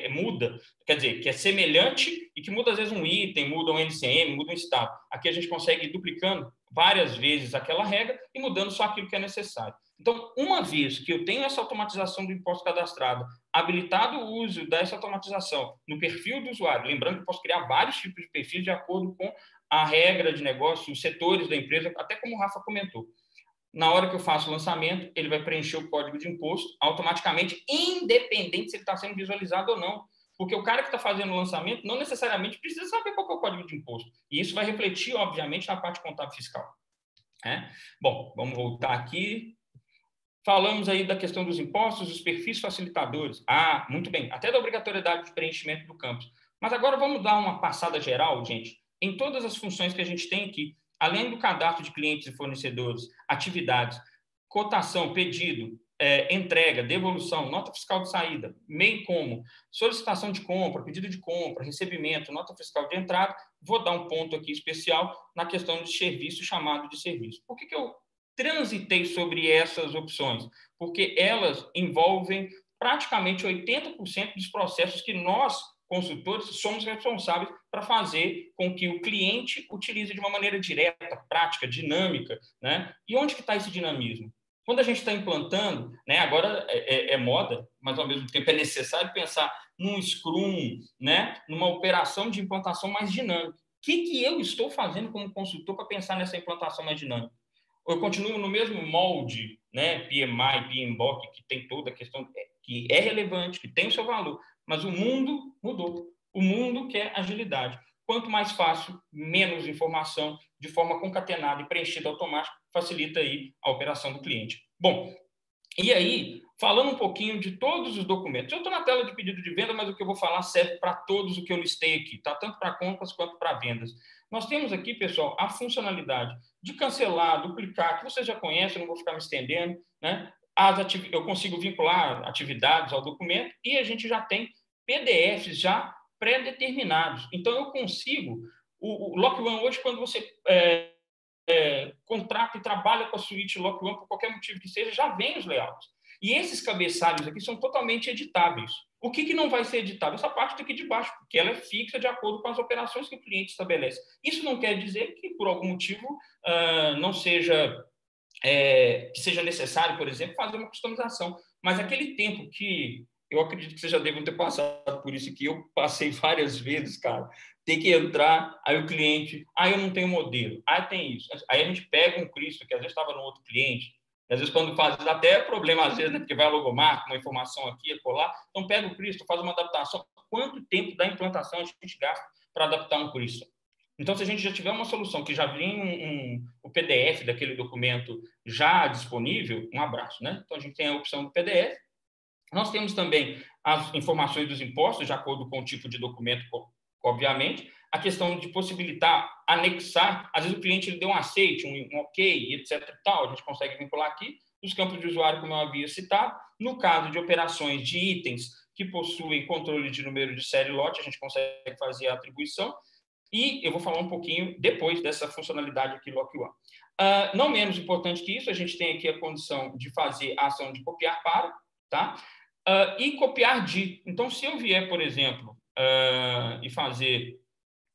[SPEAKER 2] muda, quer dizer, que é semelhante e que muda às vezes um item, muda um NCM, muda um estado. Aqui a gente consegue ir duplicando várias vezes aquela regra e mudando só aquilo que é necessário. Então, uma vez que eu tenho essa automatização do imposto cadastrado, habilitado o uso dessa automatização no perfil do usuário, lembrando que eu posso criar vários tipos de perfis de acordo com a regra de negócio, os setores da empresa, até como o Rafa comentou. Na hora que eu faço o lançamento, ele vai preencher o código de imposto automaticamente, independente se ele está sendo visualizado ou não. Porque o cara que está fazendo o lançamento não necessariamente precisa saber qual é o código de imposto. E isso vai refletir, obviamente, na parte contábil fiscal. Bom, vamos voltar aqui. Falamos aí da questão dos impostos, dos perfis facilitadores. Muito bem. Até da obrigatoriedade de preenchimento do campus. Mas agora vamos dar uma passada geral, gente, em todas as funções que a gente tem aqui. Além do cadastro de clientes e fornecedores, atividades, cotação, pedido, entrega, devolução, nota fiscal de saída, bem como solicitação de compra, pedido de compra, recebimento, nota fiscal de entrada, vou dar um ponto aqui especial na questão de serviço, chamado de serviço. Por que eu transitei sobre essas opções? Porque elas envolvem praticamente 80% dos processos que nós, consultores, somos responsáveis para fazer com que o cliente utilize de uma maneira direta, prática, dinâmica, né? E onde que está esse dinamismo? Quando a gente está implantando, né, agora é moda, mas ao mesmo tempo é necessário pensar num Scrum, né, numa operação de implantação mais dinâmica. O que eu estou fazendo como consultor para pensar nessa implantação mais dinâmica? Eu continuo no mesmo molde, né, PMI, PMBOK, que tem toda a questão que é relevante, que tem o seu valor, mas o mundo mudou. O mundo quer agilidade. Quanto mais fácil, menos informação, de forma concatenada e preenchida automática, facilita aí a operação do cliente. Bom, e aí, falando um pouquinho de todos os documentos. Eu estou na tela de pedido de venda, mas o que eu vou falar serve para todos o que eu listei aqui, tá? Tanto para compras quanto para vendas. Nós temos aqui, pessoal, a funcionalidade de cancelar, duplicar, que vocês já conhecem, não vou ficar me estendendo, né? Eu consigo vincular atividades ao documento e a gente já tem PDFs já pré-determinados. Então, eu consigo... O Lock One hoje, quando você contrata e trabalha com a suíte Lock One, por qualquer motivo que seja, já vem os layouts. E esses cabeçalhos aqui são totalmente editáveis. O que não vai ser editável? Essa parte daqui de baixo, porque ela é fixa de acordo com as operações que o cliente estabelece. Isso não quer dizer que, por algum motivo, não seja... que seja necessário, por exemplo, fazer uma customização. Mas aquele tempo que eu acredito que vocês já devem ter passado por isso, que eu passei várias vezes, cara, ter que entrar, aí o cliente, eu não tenho modelo, tem isso. Aí a gente pega um Cristo, que às vezes estava no outro cliente, às vezes quando faz, dá até problema, às vezes, né, porque vai a logomarca, uma informação aqui, colar, então pega o Cristo, faz uma adaptação. Quanto tempo da implantação a gente gasta para adaptar um Cristo? Então, se a gente já tiver uma solução que já vem o PDF daquele documento já disponível, um abraço, né? Então, a gente tem a opção do PDF. Nós temos também as informações dos impostos, de acordo com o tipo de documento, obviamente. A questão de possibilitar anexar, às vezes o cliente ele deu um aceite, um ok, etc. E tal, a gente consegue vincular aqui. Os campos de usuário, como eu havia citado. No caso de operações de itens que possuem controle de número de série e lote, a gente consegue fazer a atribuição. E eu vou falar um pouquinho depois dessa funcionalidade aqui Lock One. Não menos importante que isso, a gente tem aqui a condição de fazer a ação de copiar para, tá? E copiar de. Então, se eu vier, por exemplo, e fazer...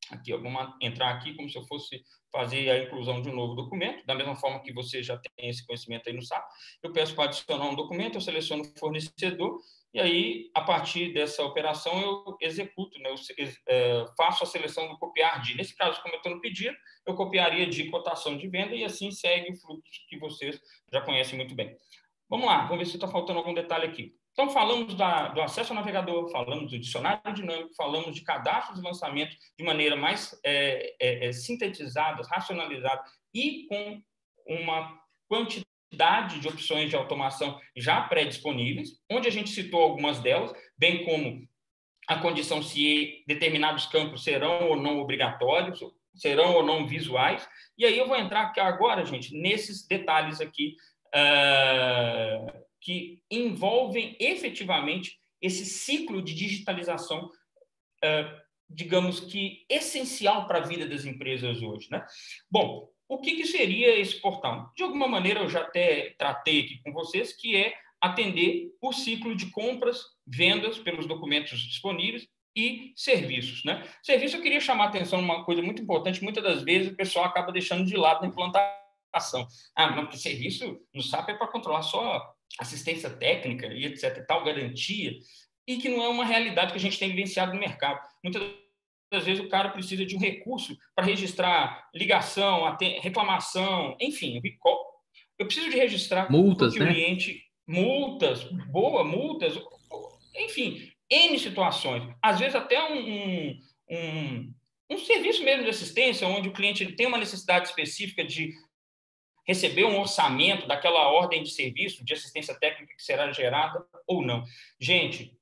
[SPEAKER 2] Aqui, vamos entrar aqui como se eu fosse fazer a inclusão de um novo documento, da mesma forma que você já tem esse conhecimento aí no SAP. Eu peço para adicionar um documento, eu seleciono o fornecedor, e aí, a partir dessa operação, eu executo, né? Eu faço a seleção do copiar de. Nesse caso, como eu estou no pedido, eu copiaria de cotação de venda e assim segue o fluxo que vocês já conhecem muito bem. Vamos lá, vamos ver se está faltando algum detalhe aqui. Então, falamos do acesso ao navegador, falamos do dicionário dinâmico, falamos de cadastros de lançamento de maneira mais sintetizada, racionalizada e com uma quantidade quantidade de opções de automação já pré-disponíveis, onde a gente citou algumas delas, bem como a condição se determinados campos serão ou não obrigatórios, serão ou não visuais. E aí eu vou entrar aqui agora, gente, nesses detalhes aqui que envolvem efetivamente esse ciclo de digitalização, digamos que essencial para a vida das empresas hoje, né? Bom, o que seria esse portal? De alguma maneira, eu já até tratei aqui com vocês, que é atender o ciclo de compras, vendas pelos documentos disponíveis e serviços, né? Serviço, eu queria chamar a atenção uma coisa muito importante, muitas das vezes o pessoal acaba deixando de lado na implantação. Ah, não, porque serviço no SAP é para controlar só assistência técnica e etc, tal, garantia, e que não é uma realidade que a gente tem vivenciado no mercado. Muitas vezes o cara precisa de um recurso para registrar ligação, reclamação, enfim, eu preciso de registrar
[SPEAKER 1] multas,
[SPEAKER 2] que
[SPEAKER 1] né?
[SPEAKER 2] O cliente, multas, multas, enfim, N situações. Às vezes até um serviço mesmo de assistência, onde o cliente ele tem uma necessidade específica de receber um orçamento daquela ordem de serviço, de assistência técnica que será gerada ou não. Gente,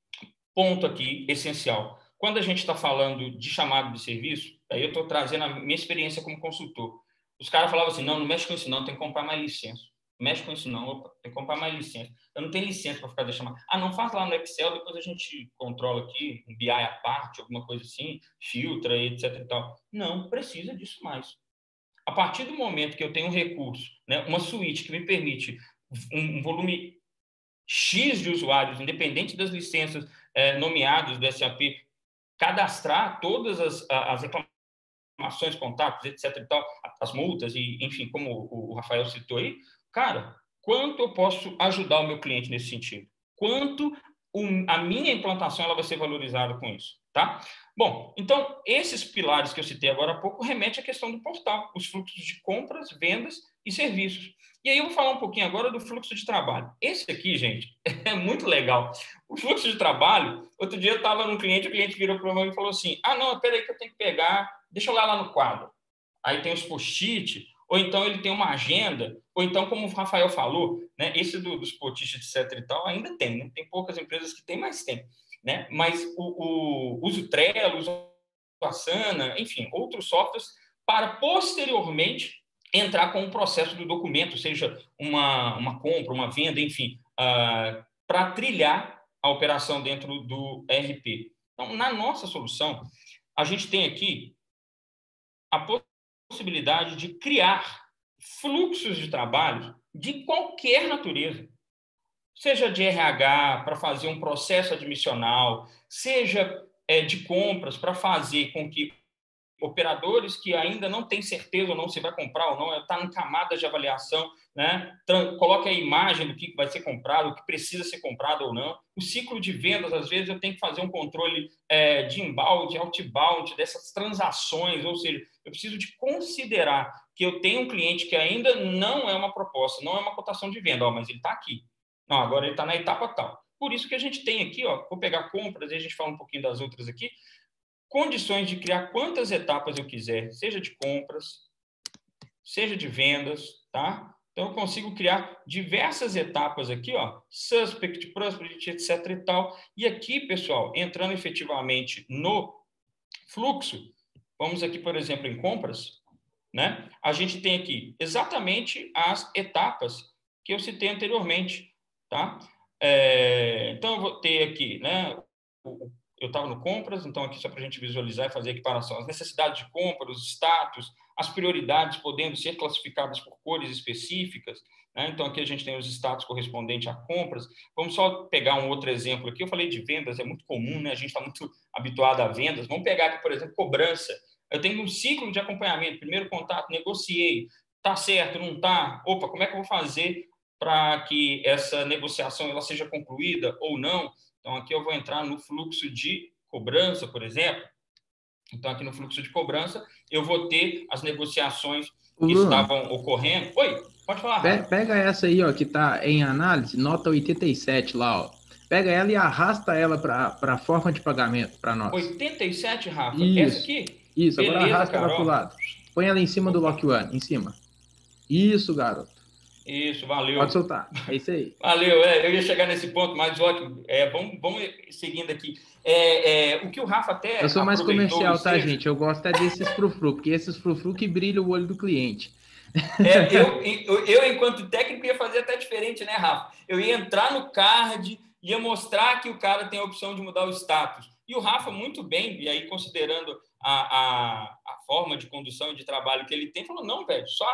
[SPEAKER 2] ponto aqui essencial. Quando a gente está falando de chamado de serviço, aí eu estou trazendo a minha experiência como consultor. Os caras falavam assim, não mexe com isso não, tem que comprar mais licença. Não mexe com isso não, opa, tem que comprar mais licença. Eu não tenho licença para ficar deixando. Ah, não, faz lá no Excel, depois a gente controla aqui, um BI à parte, alguma coisa assim, filtra, etc e tal. Não precisa disso mais. A partir do momento que eu tenho um recurso, né, uma suíte que me permite um volume X de usuários, independente das licenças nomeadas do SAP, cadastrar todas as reclamações, contatos, etc. e tal, as multas, e enfim, como o Rafael citou aí, cara, quanto eu posso ajudar o meu cliente nesse sentido? Quanto a minha implantação ela vai ser valorizada com isso, tá? Bom, então, esses pilares que eu citei agora há pouco remetem à questão do portal, os fluxos de compras, vendas e serviços. E aí eu vou falar um pouquinho agora do fluxo de trabalho. Esse aqui, gente, é muito legal. O fluxo de trabalho, outro dia eu estava num cliente, o cliente virou para mim e falou assim, ah, não, peraí que eu tenho que pegar, deixa eu olhar lá no quadro. Aí tem os post-it, ou então ele tem uma agenda, ou então, como o Rafael falou, né, esse dos post-it, etc. e tal, ainda tem, né? Tem poucas empresas que tem, mas tem. Né? Mas usa o Trello, usa o Asana, enfim, outros softwares, para posteriormente entrar com o processo do documento, seja uma compra, uma venda, enfim, para trilhar a operação dentro do ERP. Então, na nossa solução, a gente tem aqui a possibilidade de criar fluxos de trabalho de qualquer natureza, seja de RH para fazer um processo admissional, seja de compras para fazer com que operadores que ainda não têm certeza ou não se vai comprar ou não, está em camadas de avaliação, né? Coloque a imagem do que vai ser comprado, o que precisa ser comprado ou não. O ciclo de vendas, às vezes, eu tenho que fazer um controle de inbound, outbound, dessas transações, ou seja, eu preciso de considerar que eu tenho um cliente que ainda não é uma proposta, não é uma cotação de venda, mas ele está aqui. Não, agora ele está na etapa tal. Por isso que a gente tem aqui, vou pegar compras, e a gente fala um pouquinho das outras aqui, condições de criar quantas etapas eu quiser, seja de compras, seja de vendas, tá? Então, eu consigo criar diversas etapas aqui, suspect, prospect, etc. e tal. E aqui, pessoal, entrando efetivamente no fluxo, vamos aqui, por exemplo, em compras, né? A gente tem aqui exatamente as etapas que eu citei anteriormente, tá? Então, eu vou ter aqui, né? Eu estava no compras, então aqui só para a gente visualizar e fazer a equiparação. As necessidades de compra, os status, as prioridades podendo ser classificadas por cores específicas, né? Então aqui a gente tem os status correspondentes a compras. Vamos só pegar um outro exemplo aqui. Eu falei de vendas, é muito comum, né? A gente está muito habituado a vendas. Vamos pegar aqui, por exemplo, cobrança. Eu tenho um ciclo de acompanhamento. Primeiro contato, negociei. Tá certo, não tá? Opa, como é que eu vou fazer para que essa negociação ela seja concluída ou não? Então, aqui eu vou entrar no fluxo de cobrança, por exemplo. Então, aqui no fluxo de cobrança, eu vou ter as negociações que estavam ocorrendo. Oi, pode falar, Rafa.
[SPEAKER 1] Pega essa aí, que está em análise, nota 87 lá, Pega ela e arrasta ela para a forma de pagamento para nós.
[SPEAKER 2] 87, Rafa?
[SPEAKER 1] Isso,
[SPEAKER 2] essa aqui?
[SPEAKER 1] Isso,
[SPEAKER 2] beleza,
[SPEAKER 1] agora arrasta
[SPEAKER 2] cara,
[SPEAKER 1] ela para o lado. Põe ela em cima do
[SPEAKER 2] Opa.
[SPEAKER 1] Lock One, em cima. Isso, garoto.
[SPEAKER 2] Isso,
[SPEAKER 1] Pode
[SPEAKER 2] valeu.
[SPEAKER 1] soltar. É isso aí.
[SPEAKER 2] Valeu, eu ia chegar nesse ponto, mas ótimo. Vamos seguindo aqui. O que o Rafa
[SPEAKER 1] Eu
[SPEAKER 2] até
[SPEAKER 1] sou mais
[SPEAKER 2] aproveitou o
[SPEAKER 1] comercial, tá,
[SPEAKER 2] ensejo.
[SPEAKER 1] gente? Eu gosto é desses frufru, porque esses frufru que brilham o olho do cliente.
[SPEAKER 2] Enquanto técnico, ia fazer até diferente, né, Rafa? Eu ia entrar no card, ia mostrar que o cara tem a opção de mudar o status. E o Rafa, muito bem, e aí considerando a forma de condução e de trabalho que ele tem, falou: não, velho, só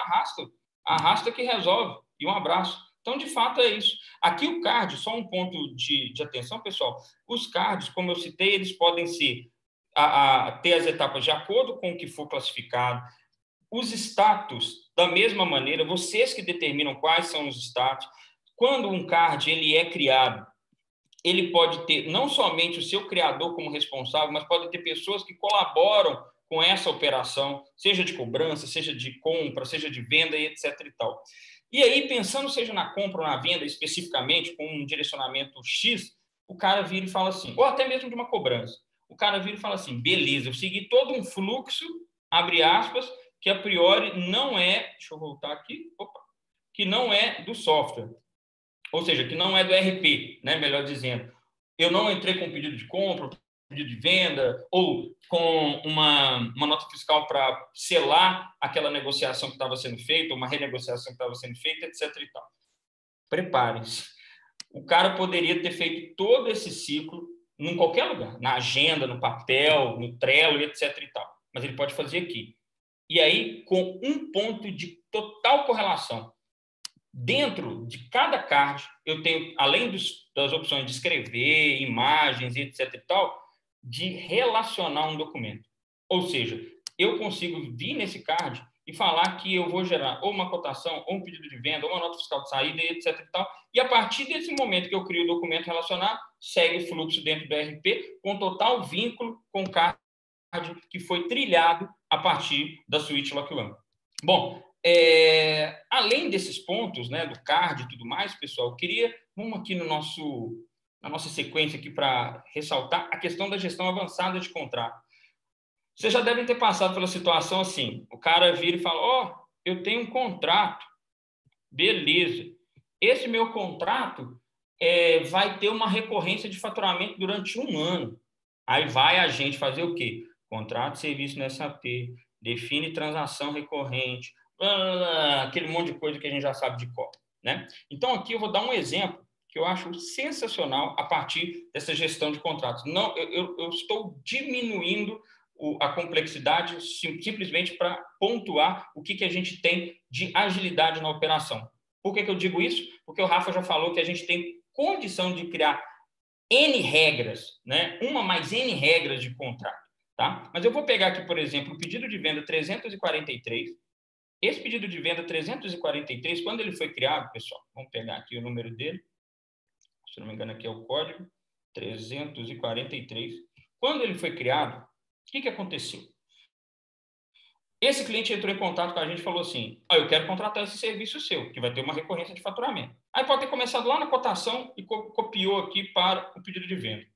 [SPEAKER 2] arrasta que resolve. E um abraço. Então, de fato, é isso. Aqui o card, só um ponto de atenção, pessoal. Os cards, como eu citei, eles podem ser ter as etapas de acordo com o que for classificado. Os status, da mesma maneira, vocês que determinam quais são os status. Quando um card ele é criado, ele pode ter não somente o seu criador como responsável, mas pode ter pessoas que colaboram com essa operação, seja de cobrança, seja de compra, seja de venda e etc. e tal. E aí, pensando seja na compra ou na venda especificamente, com um direcionamento X, o cara vira e fala assim, ou até mesmo de uma cobrança, o cara vira e fala assim, beleza, eu segui todo um fluxo, abre aspas, que a priori não é, deixa eu voltar aqui, que não é do software, ou seja, que não é do RP, né, melhor dizendo. Eu não entrei com pedido de compra, pedido de venda, ou com uma nota fiscal para selar aquela negociação que estava sendo feita, uma renegociação que estava sendo feita, etc. e tal. Preparem-se. O cara poderia ter feito todo esse ciclo em qualquer lugar, na agenda, no papel, no Trello, etc. e tal. Mas ele pode fazer aqui. E aí, com um ponto de total correlação. Dentro de cada card, eu tenho, além das opções de escrever, imagens, etc. e tal, de relacionar um documento. Ou seja, eu consigo vir nesse card e falar que eu vou gerar ou uma cotação, ou um pedido de venda, ou uma nota fiscal de saída, etc. e tal. E a partir desse momento que eu crio o documento relacionado, segue o fluxo dentro do RP com total vínculo com o card que foi trilhado a partir da suíte Lock-One. Bom, além desses pontos, né, do card e tudo mais, pessoal, eu queria, vamos aqui na nossa sequência aqui para ressaltar a questão da gestão avançada de contrato. Vocês já devem ter passado pela situação assim, o cara vira e fala, eu tenho um contrato, beleza, esse meu contrato vai ter uma recorrência de faturamento durante um ano. Aí vai a gente fazer o quê? Contrato de serviço no SAP, define transação recorrente, aquele monte de coisa que a gente já sabe de cor, né? Então, aqui eu vou dar um exemplo que eu acho sensacional a partir dessa gestão de contratos. Não, eu estou diminuindo a complexidade simplesmente para pontuar o que a gente tem de agilidade na operação. Por que eu digo isso? Porque o Rafa já falou que a gente tem condição de criar N regras, né? Uma mais N regras de contrato, tá? Mas eu vou pegar aqui, por exemplo, o pedido de venda 343. Esse pedido de venda 343, quando ele foi criado, pessoal, vamos pegar aqui o número dele, se não me engano aqui é o código, 343. Quando ele foi criado, o que aconteceu? Esse cliente entrou em contato com a gente e falou assim, eu quero contratar esse serviço seu, que vai ter uma recorrência de faturamento. Aí pode ter começado lá na cotação e copiou aqui para o pedido de venda.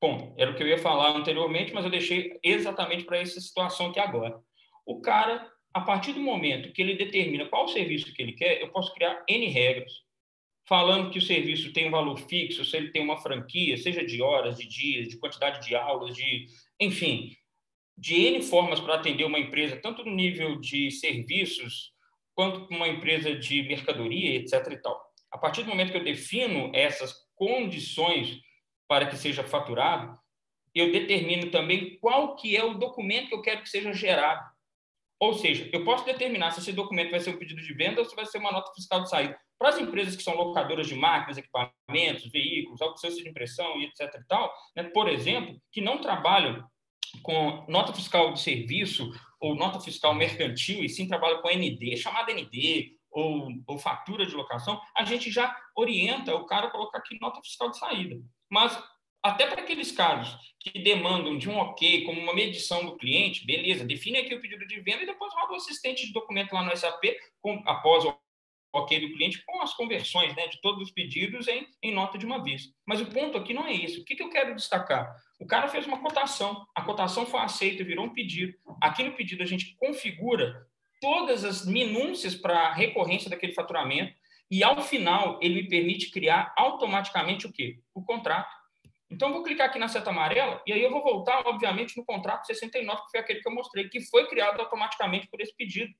[SPEAKER 2] Bom, era o que eu ia falar anteriormente, mas eu deixei exatamente para essa situação aqui agora. O cara, a partir do momento que ele determina qual serviço que ele quer, eu posso criar N regras, falando que o serviço tem um valor fixo, se ele tem uma franquia, seja de horas, de dias, de quantidade de aulas, enfim, de N formas para atender uma empresa, tanto no nível de serviços, quanto uma empresa de mercadoria, etc. e tal. A partir do momento que eu defino essas condições para que seja faturado, eu determino também qual que é o documento que eu quero que seja gerado. Ou seja, eu posso determinar se esse documento vai ser um pedido de venda ou se vai ser uma nota fiscal de saída. Para as empresas que são locadoras de máquinas, equipamentos, veículos, auxílios de impressão e etc. e tal, né, por exemplo, que não trabalham com nota fiscal de serviço ou nota fiscal mercantil e sim trabalha com ND, chamada ND ou fatura de locação, a gente já orienta o cara a colocar aqui nota fiscal de saída. Mas até para aqueles casos que demandam de um ok, como uma medição do cliente, beleza, define aqui o pedido de venda e depois roda o assistente de documento lá no SAP, após o ok do cliente, com as conversões, né, de todos os pedidos em nota de uma vez. Mas o ponto aqui não é isso. O que eu quero destacar? O cara fez uma cotação, a cotação foi aceita, virou um pedido. Aqui no pedido a gente configura todas as minúcias para a recorrência daquele faturamento. E, ao final, ele me permite criar automaticamente o quê? O contrato. Então, eu vou clicar aqui na seta amarela e aí eu vou voltar, obviamente, no contrato 69, que foi aquele que eu mostrei, que foi criado automaticamente por esse pedido.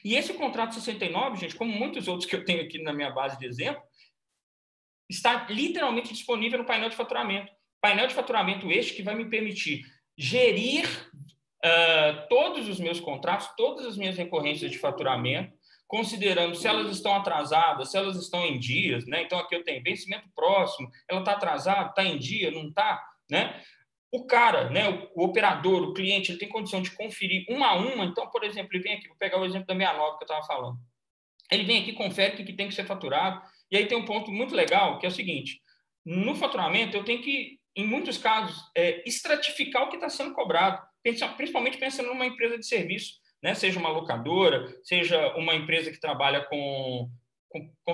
[SPEAKER 2] E esse contrato 69, gente, como muitos outros que eu tenho aqui na minha base de exemplo, está literalmente disponível no painel de faturamento. Painel de faturamento este que vai me permitir gerir todos os meus contratos, todas as minhas recorrências de faturamento, considerando se elas estão atrasadas, se elas estão em dias, né? Então, aqui eu tenho vencimento próximo, ela está atrasada, está em dia, não está, né? O cara, né, o operador, o cliente, ele tem condição de conferir uma a uma. Então, por exemplo, ele vem aqui, vou pegar o exemplo da 69 que eu estava falando. Ele vem aqui, confere o que tem que ser faturado. E aí tem um ponto muito legal, que é o seguinte: no faturamento, eu tenho que, em muitos casos, estratificar o que está sendo cobrado, principalmente pensando numa empresa de serviço, né? Seja uma locadora, seja uma empresa que trabalha com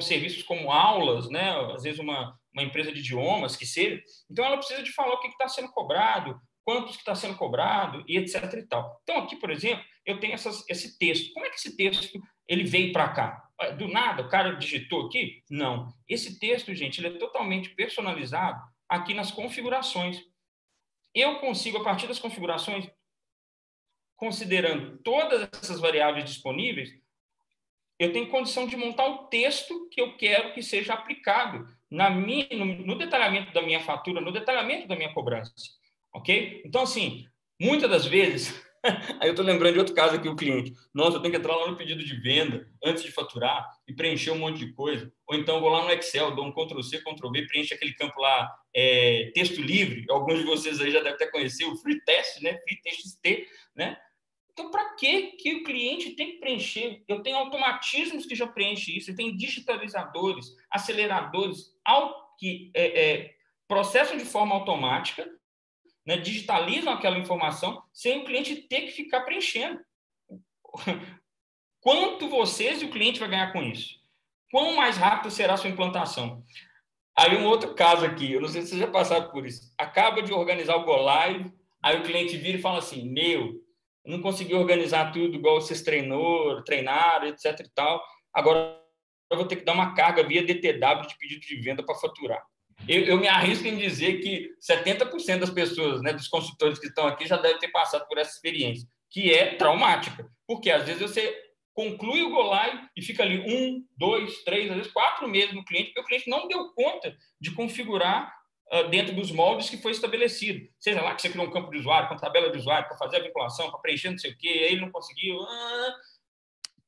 [SPEAKER 2] serviços como aulas, né? Às vezes uma empresa de idiomas, que seja. Então, ela precisa de falar o que está sendo cobrado, quantos que está sendo cobrado, e etc. e tal. Então, aqui, por exemplo, eu tenho esse texto. Como é que esse texto ele veio para cá? Do nada, o cara digitou aqui? Não. Esse texto, gente, ele é totalmente personalizado aqui nas configurações. Eu consigo, a partir das configurações, considerando todas essas variáveis disponíveis, eu tenho condição de montar o texto que eu quero que seja aplicado no detalhamento da minha fatura, no detalhamento da minha cobrança. Ok? Então, assim, muitas das vezes, aí eu estou lembrando de outro caso aqui, o cliente. Nossa, eu tenho que entrar lá no pedido de venda antes de faturar e preencher um monte de coisa. Ou então eu vou lá no Excel, dou um Ctrl+C, Ctrl+V, preencho aquele campo lá, texto livre. Alguns de vocês aí já devem até conhecer o Free Test, né? Free TXT, né? Então, para que o cliente tem que preencher? Eu tenho automatismos que já preenchem isso, eu tenho digitalizadores, aceleradores que processam de forma automática, né, digitalizam aquela informação sem o cliente ter que ficar preenchendo. Quanto vocês e o cliente vai ganhar com isso? Quão mais rápido será a sua implantação? Aí um outro caso aqui, eu não sei se vocês já passaram por isso. Acaba de organizar o Go Live, aí o cliente vira e fala assim: não consegui organizar tudo igual vocês treinaram, etc e tal. Agora eu vou ter que dar uma carga via DTW de pedido de venda para faturar. Eu me arrisco em dizer que 70% das pessoas, né, dos consultores que estão aqui já devem ter passado por essa experiência, que é traumática. Porque às vezes você conclui o Go Live e fica ali 1, 2, 3, às vezes 4 meses no cliente, porque o cliente não deu conta de configurar dentro dos moldes que foi estabelecido. Seja lá que você criou um campo de usuário, com tabela de usuário, para fazer a vinculação, para preencher não sei o quê, aí ele não conseguiu.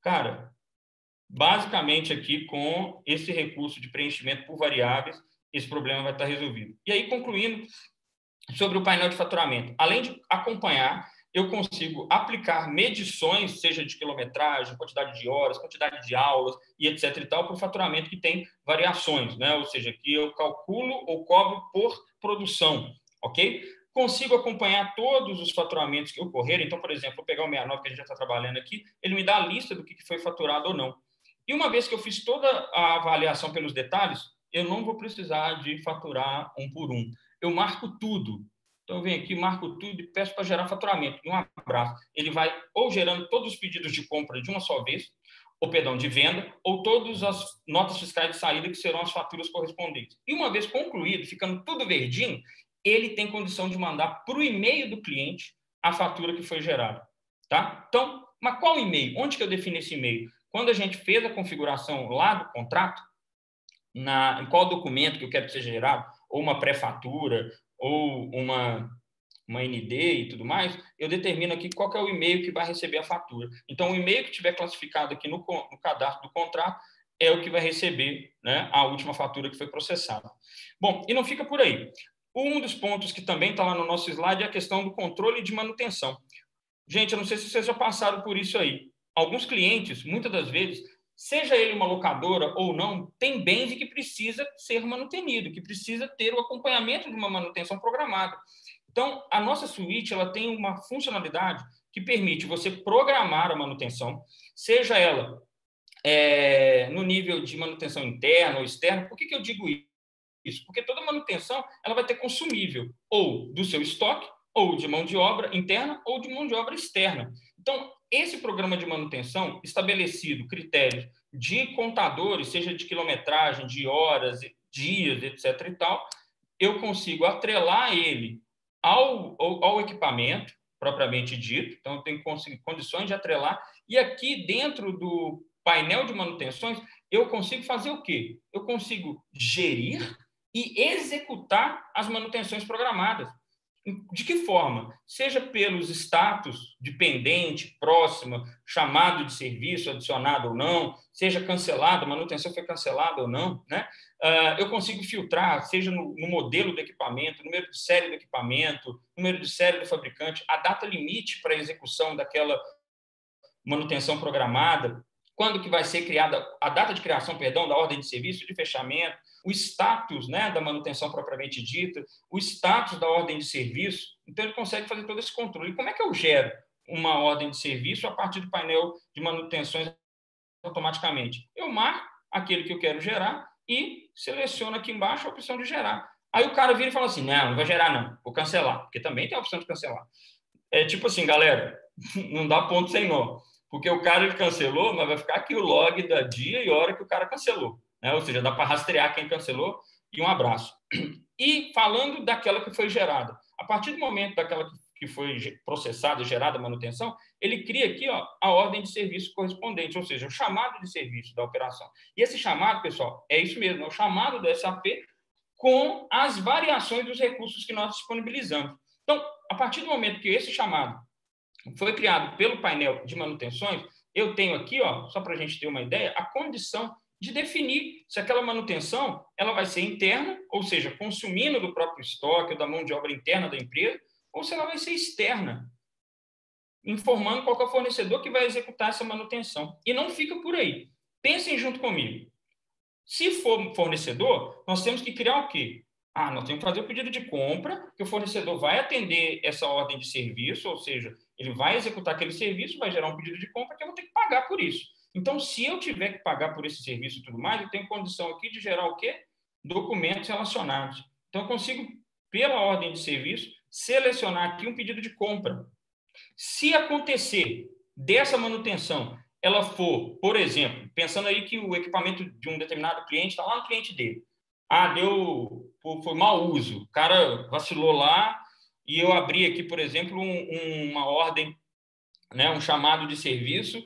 [SPEAKER 2] Cara, basicamente aqui com esse recurso de preenchimento por variáveis, esse problema vai estar resolvido. E aí, concluindo sobre o painel de faturamento, além de acompanhar, eu consigo aplicar medições, seja de quilometragem, quantidade de horas, quantidade de aulas e etc. e tal, para o faturamento que tem variações, né? Ou seja, que eu calculo ou cobro por produção, ok? Consigo acompanhar todos os faturamentos que ocorreram. Então, por exemplo, vou pegar o 69 que a gente já está trabalhando aqui, ele me dá a lista do que foi faturado ou não. E uma vez que eu fiz toda a avaliação pelos detalhes, eu não vou precisar de faturar um por um. Eu marco tudo. Então, eu venho aqui, marco tudo e peço para gerar faturamento. E um abraço. Ele vai ou gerando todos os pedidos de compra de uma só vez, ou perdão, de venda, ou todas as notas fiscais de saída, que serão as faturas correspondentes. E uma vez concluído, ficando tudo verdinho, ele tem condição de mandar para o e-mail do cliente a fatura que foi gerada. Tá? Então, mas qual e-mail? Onde que eu defino esse e-mail? Quando a gente fez a configuração lá do contrato, em qual documento que eu quero que seja gerado, ou uma pré-fatura, ou uma ND e tudo mais, eu determino aqui qual que é o e-mail que vai receber a fatura. Então, o e-mail que tiver classificado aqui no cadastro do contrato é o que vai receber, né, a última fatura que foi processada. Bom, e não fica por aí. Um dos pontos que também está lá no nosso slide é a questão do controle de manutenção. Gente, eu não sei se vocês já passaram por isso aí. Alguns clientes, muitas das vezes, seja ele uma locadora ou não, tem bens que precisa ser manutenido, que precisa ter o acompanhamento de uma manutenção programada. Então, a nossa suíte ela tem uma funcionalidade que permite você programar a manutenção, seja ela no nível de manutenção interna ou externa. Por que eu digo isso? Porque toda manutenção ela vai ter consumível ou do seu estoque, ou de mão de obra interna, ou de mão de obra externa. Então, esse programa de manutenção, estabelecido critérios de contadores, seja de quilometragem, de horas, dias, etc. e tal, eu consigo atrelar ele ao equipamento, propriamente dito. Então, eu tenho condições de atrelar. E aqui, dentro do painel de manutenções, eu consigo fazer o quê? Eu consigo gerir e executar as manutenções programadas. De que forma? Seja pelos status de pendente, próxima, chamado de serviço, adicionado ou não, seja cancelado, a manutenção foi cancelada ou não, né? Eu consigo filtrar, seja no modelo do equipamento, número de série do equipamento, número de série do fabricante, a data limite para a execução daquela manutenção programada, quando que vai ser criada, a data de criação, perdão, da ordem de serviço, de fechamento, o status, né, da manutenção propriamente dita, o status da ordem de serviço. Então, ele consegue fazer todo esse controle. E como é que eu gero uma ordem de serviço a partir do painel de manutenções automaticamente? Eu marco aquele que eu quero gerar e seleciono aqui embaixo a opção de gerar. Aí o cara vira e fala assim, não vai gerar não, vou cancelar, porque também tem a opção de cancelar. É tipo assim, galera, não dá ponto sem nó. Porque o cara ele cancelou, mas vai ficar aqui o log da dia e hora que o cara cancelou. Né? Ou seja, dá para rastrear quem cancelou e um abraço. E falando daquela que foi gerada. A partir do momento daquela que foi processada e gerada a manutenção, ele cria aqui a ordem de serviço correspondente, ou seja, o chamado de serviço da operação. E esse chamado, pessoal, é isso mesmo, é o chamado do SAP com as variações dos recursos que nós disponibilizamos. Então, a partir do momento que esse chamado foi criado pelo painel de manutenções, eu tenho aqui, só para a gente ter uma ideia, a condição de definir se aquela manutenção ela vai ser interna, ou seja, consumindo do próprio estoque ou da mão de obra interna da empresa, ou se ela vai ser externa, informando qual é o fornecedor que vai executar essa manutenção. E não fica por aí. Pensem junto comigo. Se for fornecedor, nós temos que criar o quê? Nós temos que fazer o pedido de compra, que o fornecedor vai atender essa ordem de serviço, ou seja, ele vai executar aquele serviço, vai gerar um pedido de compra que eu vou ter que pagar por isso. Então, se eu tiver que pagar por esse serviço e tudo mais, eu tenho condição aqui de gerar o quê? Documentos relacionados. Então, eu consigo, pela ordem de serviço, selecionar aqui um pedido de compra. Se acontecer dessa manutenção, ela for, por exemplo, pensando aí que o equipamento de um determinado cliente está lá no cliente dele. Foi mau uso, o cara vacilou lá e eu abri aqui, por exemplo, uma ordem, né, um chamado de serviço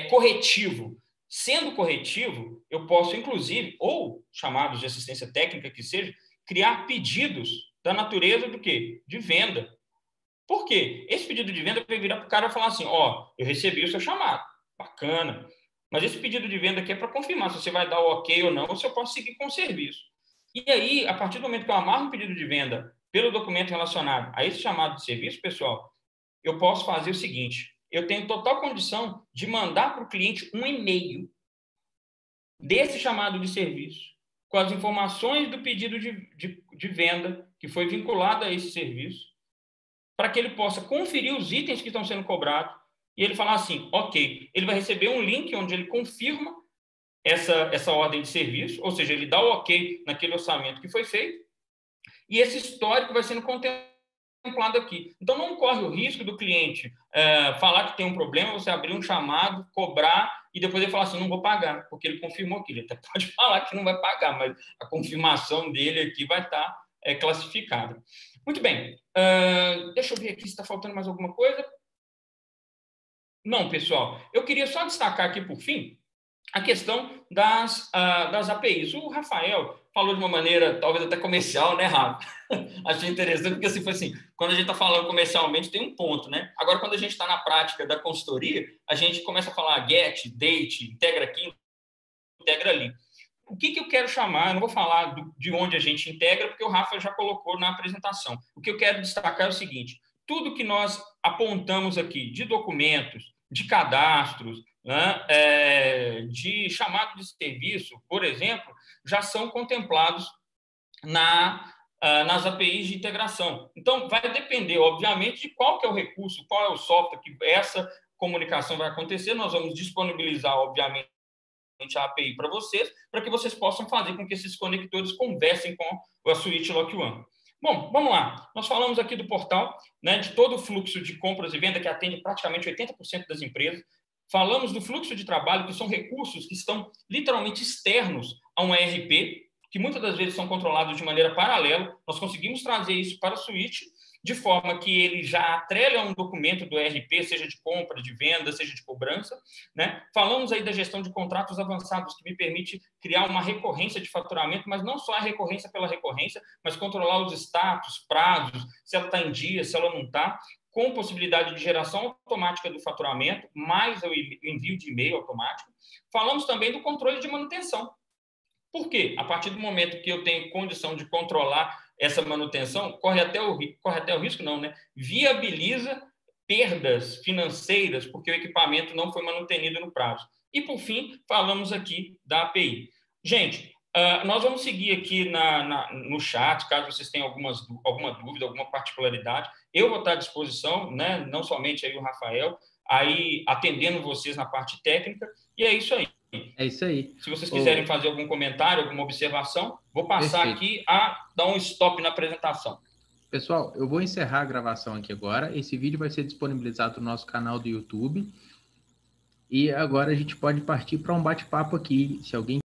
[SPEAKER 2] corretivo. Sendo corretivo, eu posso, inclusive, ou chamados de assistência técnica que seja, criar pedidos da natureza do quê? De venda. Por quê? Esse pedido de venda vai virar para o cara e falar assim, eu recebi o seu chamado, bacana, mas esse pedido de venda aqui é para confirmar se você vai dar o ok ou não, ou se eu posso seguir com o serviço. E aí, a partir do momento que eu amarro um pedido de venda pelo documento relacionado a esse chamado de serviço, pessoal, eu posso fazer o seguinte, eu tenho total condição de mandar para o cliente um e-mail desse chamado de serviço, com as informações do pedido de venda que foi vinculado a esse serviço, para que ele possa conferir os itens que estão sendo cobrados e ele falar assim, ok, ele vai receber um link onde ele confirma essa ordem de serviço, ou seja, ele dá o ok naquele orçamento que foi feito e esse histórico vai sendo contemplado aqui. Então, não corre o risco do cliente falar que tem um problema, você abrir um chamado, cobrar e depois ele falar assim, não vou pagar, porque ele confirmou aquilo. Ele até pode falar que não vai pagar, mas a confirmação dele aqui vai estar classificada. Muito bem. Deixa eu ver aqui se está faltando mais alguma coisa. Não, pessoal. Eu queria só destacar aqui, por fim, a questão das APIs. O Rafael falou de uma maneira talvez até comercial, né, Rafa? Achei interessante, porque assim, foi assim, quando a gente está falando comercialmente, tem um ponto, né? Agora, quando a gente está na prática da consultoria, a gente começa a falar get, date, integra aqui, integra ali. O que eu quero chamar? Eu não vou falar de onde a gente integra, porque o Rafa já colocou na apresentação. O que eu quero destacar é o seguinte, tudo que nós apontamos aqui de documentos, de cadastros, né, de chamado de serviço, por exemplo, já são contemplados nas APIs de integração. Então, vai depender, obviamente, de qual que é o recurso, qual é o software que essa comunicação vai acontecer. Nós vamos disponibilizar, obviamente, a API para vocês, para que vocês possam fazer com que esses conectores conversem com a suíte Lock One. Bom, vamos lá. Nós falamos aqui do portal, né, de todo o fluxo de compras e venda que atende praticamente 80% das empresas. Falamos do fluxo de trabalho, que são recursos que estão literalmente externos a um ERP, que muitas das vezes são controlados de maneira paralela. Nós conseguimos trazer isso para a suíte, de forma que ele já atrela um documento do ERP, seja de compra, de venda, seja de cobrança, né? Falamos aí da gestão de contratos avançados, que me permite criar uma recorrência de faturamento, mas não só a recorrência pela recorrência, mas controlar os status, prazos, se ela está em dia, se ela não está, com possibilidade de geração automática do faturamento, mais o envio de e-mail automático. Falamos também do controle de manutenção. Por quê? A partir do momento que eu tenho condição de controlar essa manutenção, corre até o risco, não, né? Viabiliza perdas financeiras, porque o equipamento não foi manutenido no prazo. E, por fim, falamos aqui da API. Gente, nós vamos seguir aqui no chat, caso vocês tenham alguma dúvida, alguma particularidade. Eu vou estar à disposição, né? Não somente aí o Rafael, aí atendendo vocês na parte técnica, e é isso aí.
[SPEAKER 1] É isso aí.
[SPEAKER 2] Se vocês quiserem fazer algum comentário, alguma observação, vou passar aqui a dar um stop na apresentação.
[SPEAKER 1] Pessoal, eu vou encerrar a gravação aqui agora. Esse vídeo vai ser disponibilizado no nosso canal do YouTube. E agora a gente pode partir para um bate-papo aqui. Se alguém